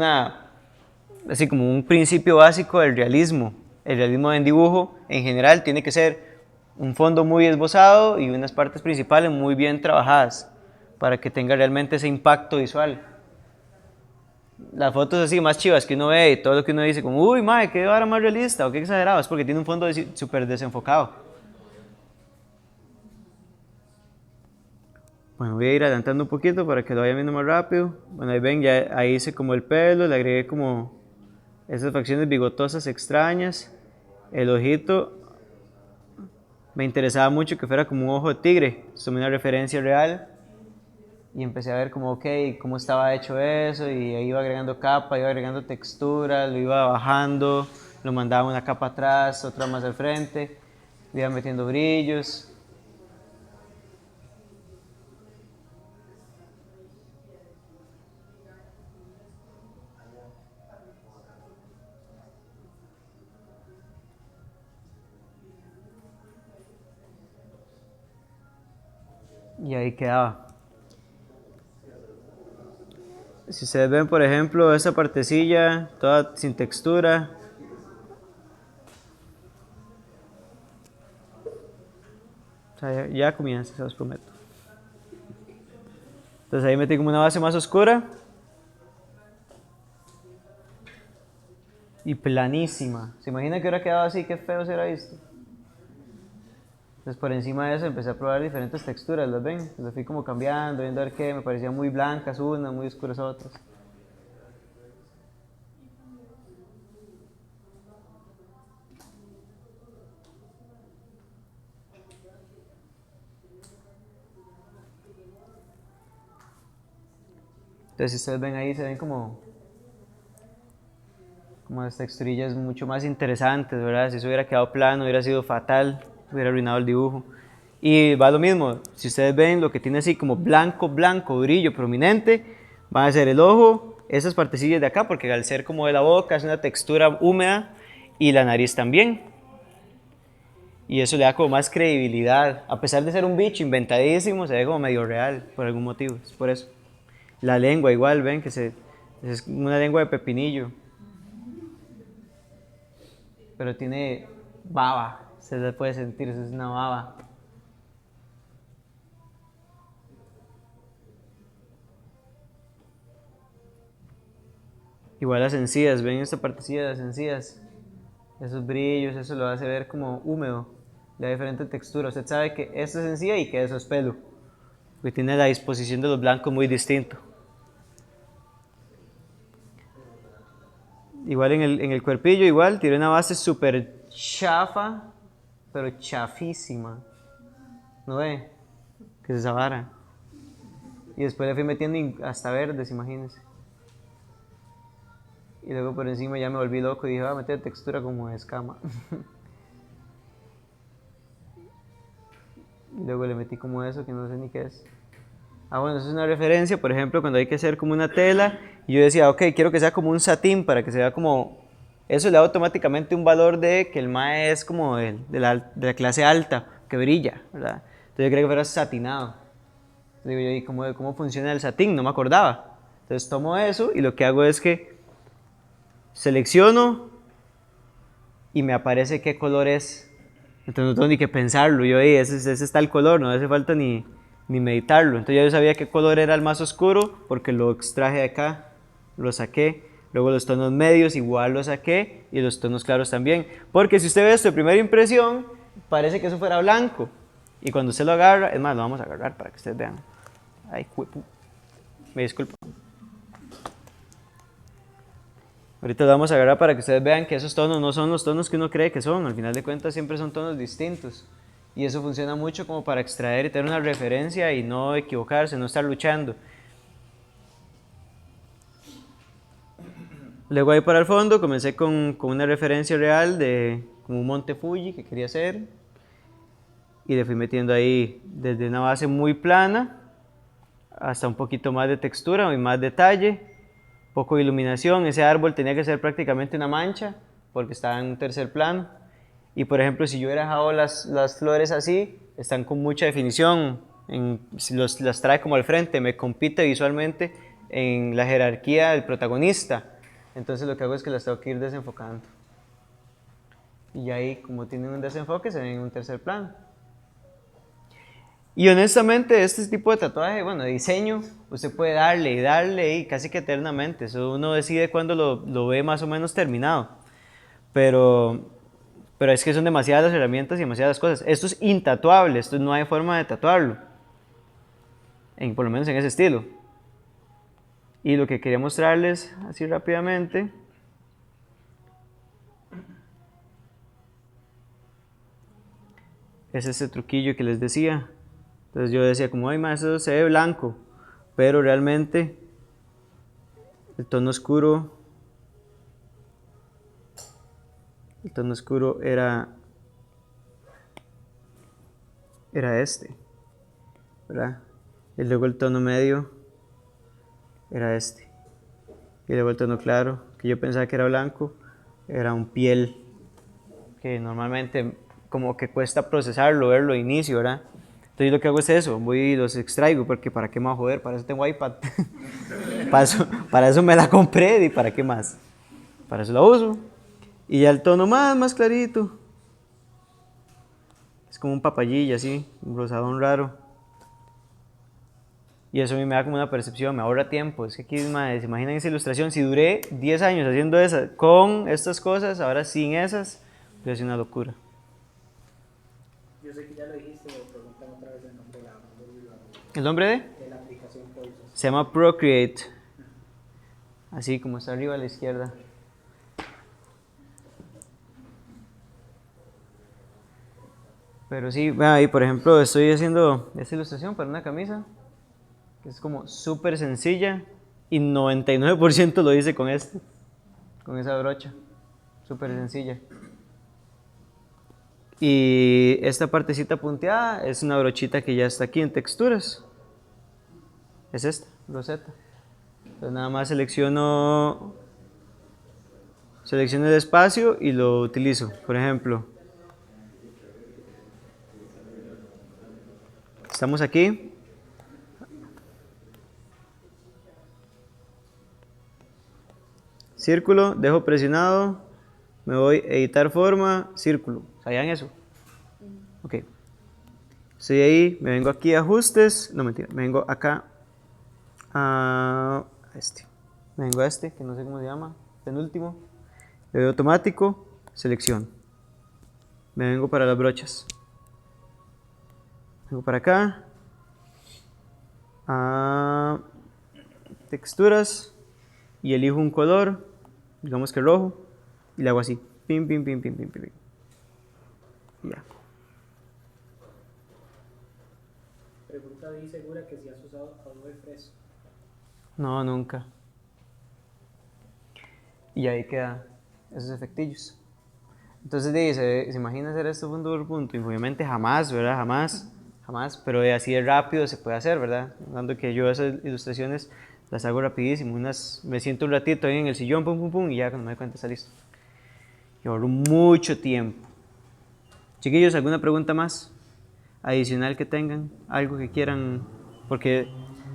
así como un principio básico del realismo. El realismo en dibujo en general tiene que ser un fondo muy esbozado y unas partes principales muy bien trabajadas para que tenga realmente ese impacto visual. Las fotos así más chivas que uno ve y todo lo que uno dice como, uy, madre, qué vara más realista o qué exagerado, es porque tiene un fondo súper desenfocado. Bueno, voy a ir adelantando un poquito para que lo vayan viendo más rápido. Bueno, ahí ven, ya ahí hice como el pelo, le agregué como esas facciones bigotosas extrañas. El ojito, me interesaba mucho que fuera como un ojo de tigre, tomé una referencia real. Y empecé a ver como, ok, cómo estaba hecho eso, y ahí iba agregando capa, iba agregando textura, lo iba bajando, lo mandaba una capa atrás, otra más al frente, le iba metiendo brillos. Y ahí quedaba. Si ustedes ven, por ejemplo, esa partecilla, toda sin textura, o sea, ya comienza, se los prometo. Entonces ahí metí como una base más oscura y planísima. ¿Se imagina que hubiera quedado así? Qué feo se hubiera visto. Entonces por encima de eso empecé a probar diferentes texturas, ¿las ven? Las fui como cambiando, viendo a ver qué, me parecían muy blancas unas, muy oscuras otras. Entonces si ustedes ven ahí, se ven como las texturillas mucho más interesantes, ¿verdad? Si eso hubiera quedado plano, hubiera sido fatal, hubiera arruinado el dibujo. Y va lo mismo, si ustedes ven lo que tiene así como blanco, blanco, brillo prominente, van a ser el ojo, esas partecillas de acá, porque al ser como de la boca es una textura húmeda, y la nariz también. Y eso le da como más credibilidad, a pesar de ser un bicho inventadísimo, se ve como medio real, por algún motivo, es por eso. La lengua igual, ven que es una lengua de pepinillo, pero tiene baba, se le puede sentir, eso es una baba. Igual las encías, ven esta partecilla de las encías, esos brillos, eso lo hace ver como húmedo, le da diferente textura. Usted sabe que esto es encía y que eso es pelo, porque tiene la disposición de los blancos muy distinto. Igual en el cuerpillo, igual, tiré una base súper chafa, pero chafísima. ¿No ve? Que es esa vara. Y después le fui metiendo hasta verdes, imagínense. Y luego por encima ya me volví loco y dije, voy a meter textura como de escama. Y luego le metí como eso, que no sé ni qué es. Ah, bueno, eso es una referencia, por ejemplo, cuando hay que hacer como una tela. Y yo decía, ok, quiero que sea como un satín para que se vea como... Eso le da automáticamente un valor de que el mae es como de la clase alta, que brilla, ¿verdad? Entonces yo quería que fuera satinado. Entonces digo yo, ¿y cómo funciona el satín? No me acordaba. Entonces tomo eso y lo que hago es que selecciono y me aparece qué color es. Entonces no tengo ni que pensarlo. Yo, ese está el color, no hace falta ni meditarlo. Entonces yo sabía qué color era el más oscuro porque lo extraje de acá, lo saqué. Luego los tonos medios igual los saqué y los tonos claros también. Porque si usted ve esto de primera impresión, parece que eso fuera blanco. Y cuando usted lo agarra, es más, lo vamos a agarrar para que ustedes vean. Ay, me disculpo. Ahorita lo vamos a agarrar para que ustedes vean que esos tonos no son los tonos que uno cree que son. Al final de cuentas siempre son tonos distintos. Y eso funciona mucho como para extraer y tener una referencia y no equivocarse, no estar luchando. Luego ahí para el fondo comencé con una referencia real de como un monte Fuji que quería hacer. Y le fui metiendo ahí desde una base muy plana hasta un poquito más de textura y más detalle. Poco de iluminación, ese árbol tenía que ser prácticamente una mancha porque estaba en un tercer plano. Y por ejemplo, si yo hubiera dejado las flores así, están con mucha definición, si las trae como al frente, me compite visualmente en la jerarquía del protagonista. Entonces lo que hago es que las tengo que ir desenfocando. Y ahí, como tienen un desenfoque, se ven en un tercer plano. Y honestamente, este tipo de tatuaje, bueno, de diseño, usted puede darle y darle y casi que eternamente. Eso uno decide cuando lo ve más o menos terminado. Pero es que son demasiadas las herramientas y demasiadas cosas. Esto es intatuable, esto no hay forma de tatuarlo. Por lo menos en ese estilo. Y lo que quería mostrarles así rápidamente es ese truquillo que les decía. Entonces yo decía como, ay, ma, eso se ve blanco, pero realmente el tono oscuro era este, ¿verdad? Y luego el tono medio era este. Y luego el tono claro, que yo pensaba que era blanco, era un piel que normalmente como que cuesta procesarlo, verlo de inicio, ¿verdad? Entonces lo que hago es eso, voy y los extraigo, porque ¿para qué me voy a joder? Para eso tengo iPad. para eso me la compré, y ¿para qué más? Para eso la uso. Y ya el tono más clarito. Es como un papayilla así, un rosadón raro. Y eso a mí me da como una percepción, me ahorra tiempo. Es que aquí, madre, se imaginan esa ilustración. Si duré 10 años haciendo esa, con estas cosas, ahora sin esas, es una locura. Yo sé que ya lo dijiste, pero preguntan otra vez el nombre de la ¿El nombre de la aplicación que usas. Se llama Procreate. Así como está arriba a la izquierda. Pero sí, ahí por ejemplo estoy haciendo esta ilustración para una camisa que es como súper sencilla y 99% lo hice con esa brocha, súper sencilla. Y esta partecita punteada es una brochita que ya está aquí en texturas. Es esta, roseta. Entonces nada más selecciono el espacio y lo utilizo. Por ejemplo, estamos aquí. Círculo, dejo presionado, me voy a editar forma, círculo. ¿Sabían eso? Ok. Estoy ahí, me vengo aquí a ajustes, no mentira, me vengo acá a este. Me vengo a este, que no sé cómo se llama, penúltimo. Le doy automático, selección. Me vengo para las brochas. Vengo para acá. A texturas. Y elijo un color, digamos que rojo. Y le hago así. Pim, pim, pim, pim, pim, pim, pim. Y ya. Pregunta Di segura que si has usado Adobe Fresco. No, nunca. Y ahí queda esos efectillos. Entonces se imagina hacer esto punto por punto. Y obviamente jamás, ¿verdad? Jamás. Pero así de rápido se puede hacer, ¿verdad? Dando que yo esas ilustraciones las hago rapidísimo. Me siento un ratito ahí en el sillón, pum, pum, pum, y ya cuando me doy cuenta está listo. Y ahorro mucho tiempo. Chiquillos, ¿alguna pregunta más adicional que tengan? Algo que quieran, porque...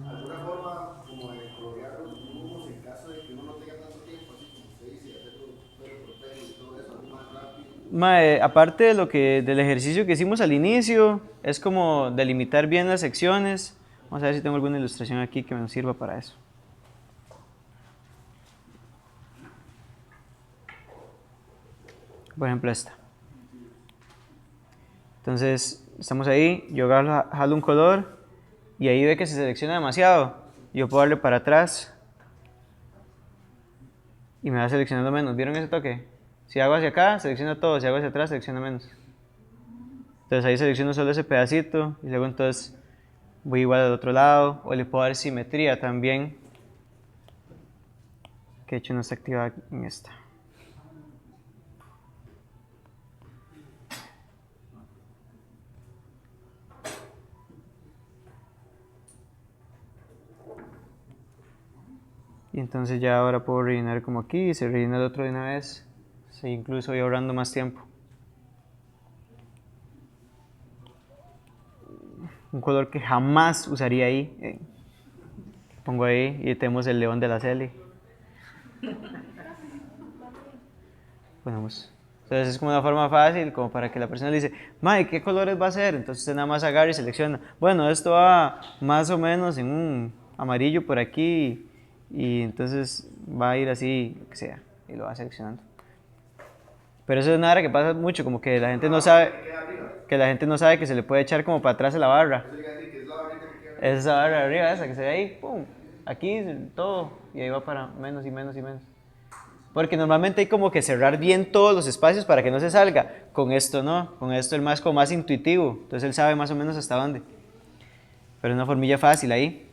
¿Alguna forma como de colorear los dibujos en caso de que uno no tenga tanto tiempo, así como usted dice, hacerlo pelo por pelo y todo eso, algo más rápido? Aparte de del ejercicio que hicimos al inicio, es como delimitar bien las secciones. Vamos a ver si tengo alguna ilustración aquí que me sirva para eso. Por ejemplo esta. Entonces, estamos ahí, yo jalo un color y ahí ve que se selecciona demasiado. Yo puedo darle para atrás y me va seleccionando menos. ¿Vieron ese toque? Si hago hacia acá, selecciona todo. Si hago hacia atrás, selecciona menos. Entonces ahí selecciono solo ese pedacito y luego entonces voy igual al otro lado. O le puedo dar simetría también, que de hecho no está activada en esta. Y entonces ya ahora puedo rellenar como aquí, se rellena el otro de una vez. Sí, incluso voy ahorrando más tiempo. Un color que jamás usaría ahí. Pongo ahí y tenemos el león de la Celi. Ponemos. Entonces es como una forma fácil, como para que la persona le dice, Mae, ¿qué colores va a ser? Entonces usted nada más agarra y selecciona. Bueno, esto va más o menos en un amarillo por aquí. Y entonces va a ir así, lo que sea, y lo va seleccionando. Pero eso es nada que pasa mucho, como que la gente no sabe que se le puede echar como para atrás a la barra. Esa barra de arriba, esa que se ve ahí, pum, aquí todo, y ahí va para menos y menos y menos. Porque normalmente hay como que cerrar bien todos los espacios para que no se salga. Con esto no, con esto el más como más intuitivo, entonces él sabe más o menos hasta dónde. Pero es una formilla fácil ahí.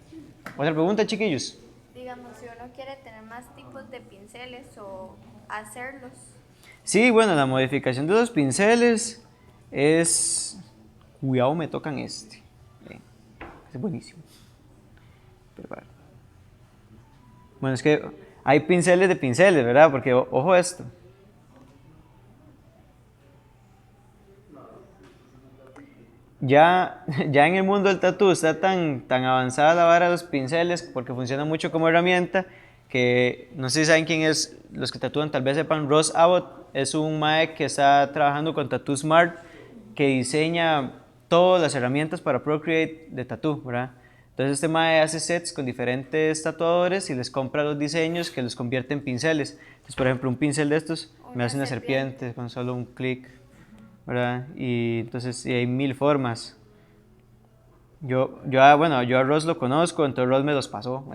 Otra pregunta, chiquillos. Digamos, si uno quiere tener más tipos de pinceles o hacerlos. Sí, bueno, la modificación de los pinceles es... Cuidado, me tocan este. Es buenísimo. Prepara. Bueno, es que hay pinceles de pinceles, ¿verdad? Porque, ojo esto. Ya en el mundo del tatú está tan avanzada la vara de los pinceles, porque funciona mucho como herramienta, que no sé si saben quién es, los que tatúan tal vez sepan, Ross Abbott es un mae que está trabajando con Tattoo Smart, que diseña todas las herramientas para Procreate de tatú, ¿verdad? Entonces este mae hace sets con diferentes tatuadores y les compra los diseños que los convierte en pinceles. Entonces, por ejemplo, un pincel de estos me hace una serpiente con solo un clic, ¿verdad? Y entonces hay 1000 formas. Yo a Ross lo conozco, entonces Ross me los pasó.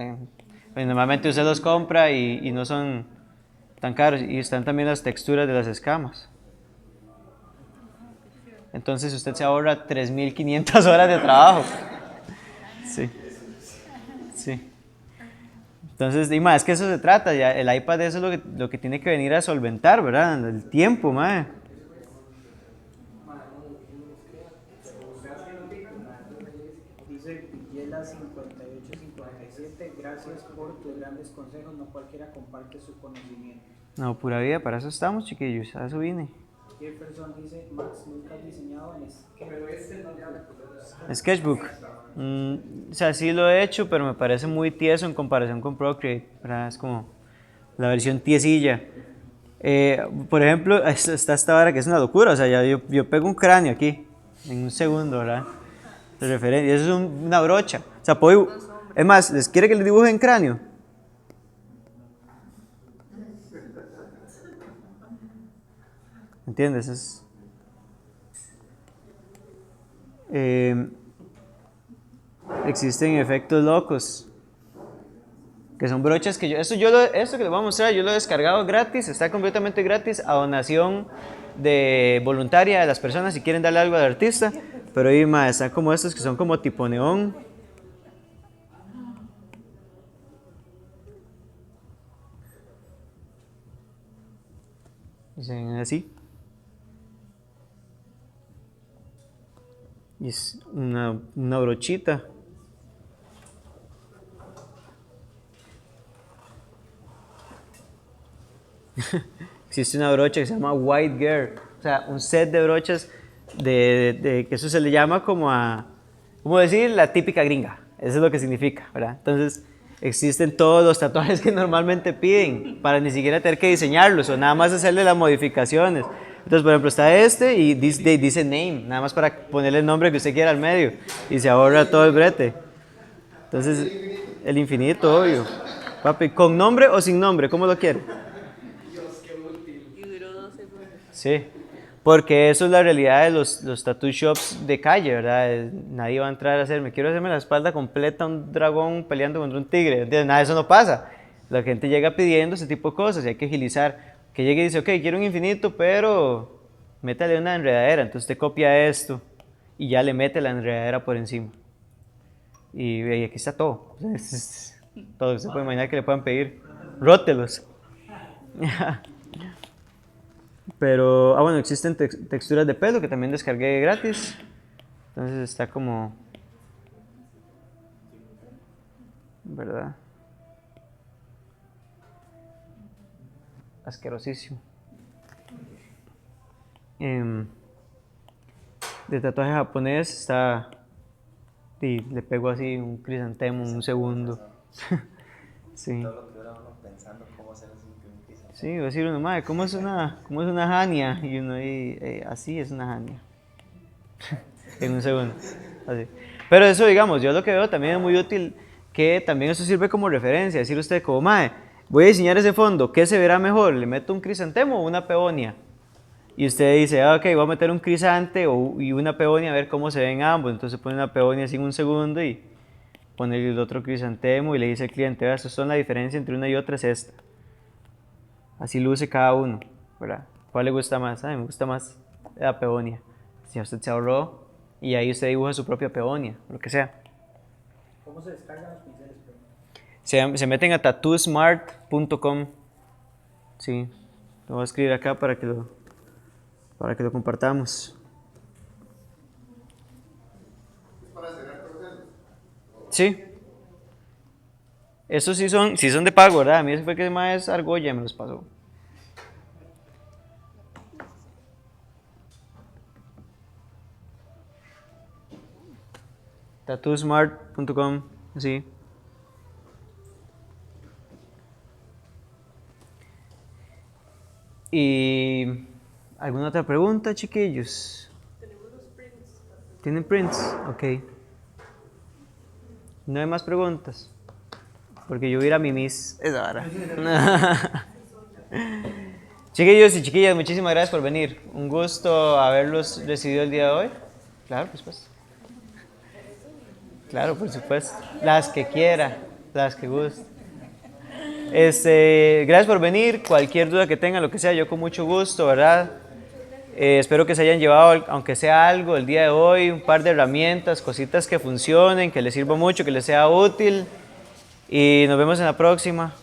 Normalmente usted los compra y no son tan caros, y están también las texturas de las escamas. Entonces usted se ahorra 3500 horas de trabajo. Sí. Entonces, y más, es que eso se trata, ya el iPad eso es lo que tiene que venir a solventar, ¿verdad? El tiempo, mae. Dice Villela 5857, gracias por tus grandes consejos, no cualquiera comparte su conocimiento. No, pura vida, para eso estamos, chiquillos, a eso vine. Jefferson dice, Max, nunca has diseñado en Sketchbook. O sea, sí lo he hecho, pero me parece muy tieso en comparación con Procreate, ¿verdad? Es como la versión tiesilla. Por ejemplo, está esta vara que es una locura, o sea, yo pego un cráneo aquí, en un segundo, ¿verdad? De referencia, eso es una brocha. O sea, es más, ¿les quiere que les dibuje en cráneo? ¿Entiendes? Eh, existen efectos locos, que son brochas que esto que les voy a mostrar, yo lo he descargado gratis, está completamente gratis, a donación de voluntaria de las personas si quieren darle algo al artista. Pero ahí más están como estos que son como tipo neón. Dicen así. Y es una brochita. Existe una brocha que se llama White Girl, o sea, un set de brochas que eso se le llama como decir, la típica gringa. Eso es lo que significa, ¿verdad? Entonces, existen todos los tatuajes que normalmente piden para ni siquiera tener que diseñarlos o nada más hacerle las modificaciones. Entonces, por ejemplo, está este y dice name, nada más para ponerle el nombre que usted quiera al medio y se ahorra todo el brete. Entonces, el infinito, obvio. Papi, ¿con nombre o sin nombre? ¿Cómo lo quiere? Y duró 2 segundos. Sí, porque eso es la realidad de los tattoo shops de calle, ¿verdad? Nadie va a entrar a hacerme, quiero hacerme la espalda completa, un dragón peleando contra un tigre, ¿entiendes? Nada de eso no pasa. La gente llega pidiendo ese tipo de cosas y hay que agilizar. Que llegue y dice, ok, quiero un infinito, pero métale una enredadera. Entonces usted copia esto y ya le mete la enredadera por encima. Y aquí está todo. Todo lo que se puede imaginar que le puedan pedir. Rótelos. Pero, bueno, existen texturas de pelo que también descargué gratis. Entonces está como... ¿verdad? Asquerosísimo. De tatuaje japonés está... y le pego así un crisantemo en un segundo. Sí. Todo lo que dura uno pensando cómo hacer así un piso. Sí, va a decir uno, madre, ¿cómo es una jania? Y uno ahí, así es una jania. En un segundo. Así. Pero eso, digamos, yo lo que veo también es muy útil, que también eso sirve como referencia. Decir usted como, madre, voy a diseñar ese fondo, ¿qué se verá mejor? ¿Le meto un crisantemo o una peonia? Y usted dice, ok, voy a meter un crisante y una peonia a ver cómo se ven ambos. Entonces pone una peonia así en un segundo y pone el otro crisantemo y le dice al cliente, vea, son la diferencia entre una y otra es esta. Así luce cada uno, ¿verdad? ¿Cuál le gusta más? A mí me gusta más la peonia. Si usted se ahorró y ahí usted dibuja su propia peonia, lo que sea. ¿Cómo se descargan los pinceles? Se meten a tattoosmart.com. Sí, lo voy a escribir acá para que lo compartamos. ¿Es para cerrar procesos? Sí. Esos sí son de pago, ¿verdad? A mí ese fue que más Argolla me los pasó. Tattoosmart.com, sí. ¿Y alguna otra pregunta, chiquillos? Tenemos los prints. ¿Tienen prints? Ok. ¿No hay más preguntas? Porque yo voy a ir a mi miss esa hora. Chiquillos y chiquillas, muchísimas gracias por venir. Un gusto haberlos recibido el día de hoy. Claro, por supuesto. Claro, por supuesto. Las que quiera, las que guste. Gracias por venir. Cualquier duda que tengan, lo que sea, yo con mucho gusto, ¿verdad? Espero que se hayan llevado, aunque sea algo, el día de hoy, un par de herramientas, cositas que funcionen, que les sirva mucho, que les sea útil. Y nos vemos en la próxima.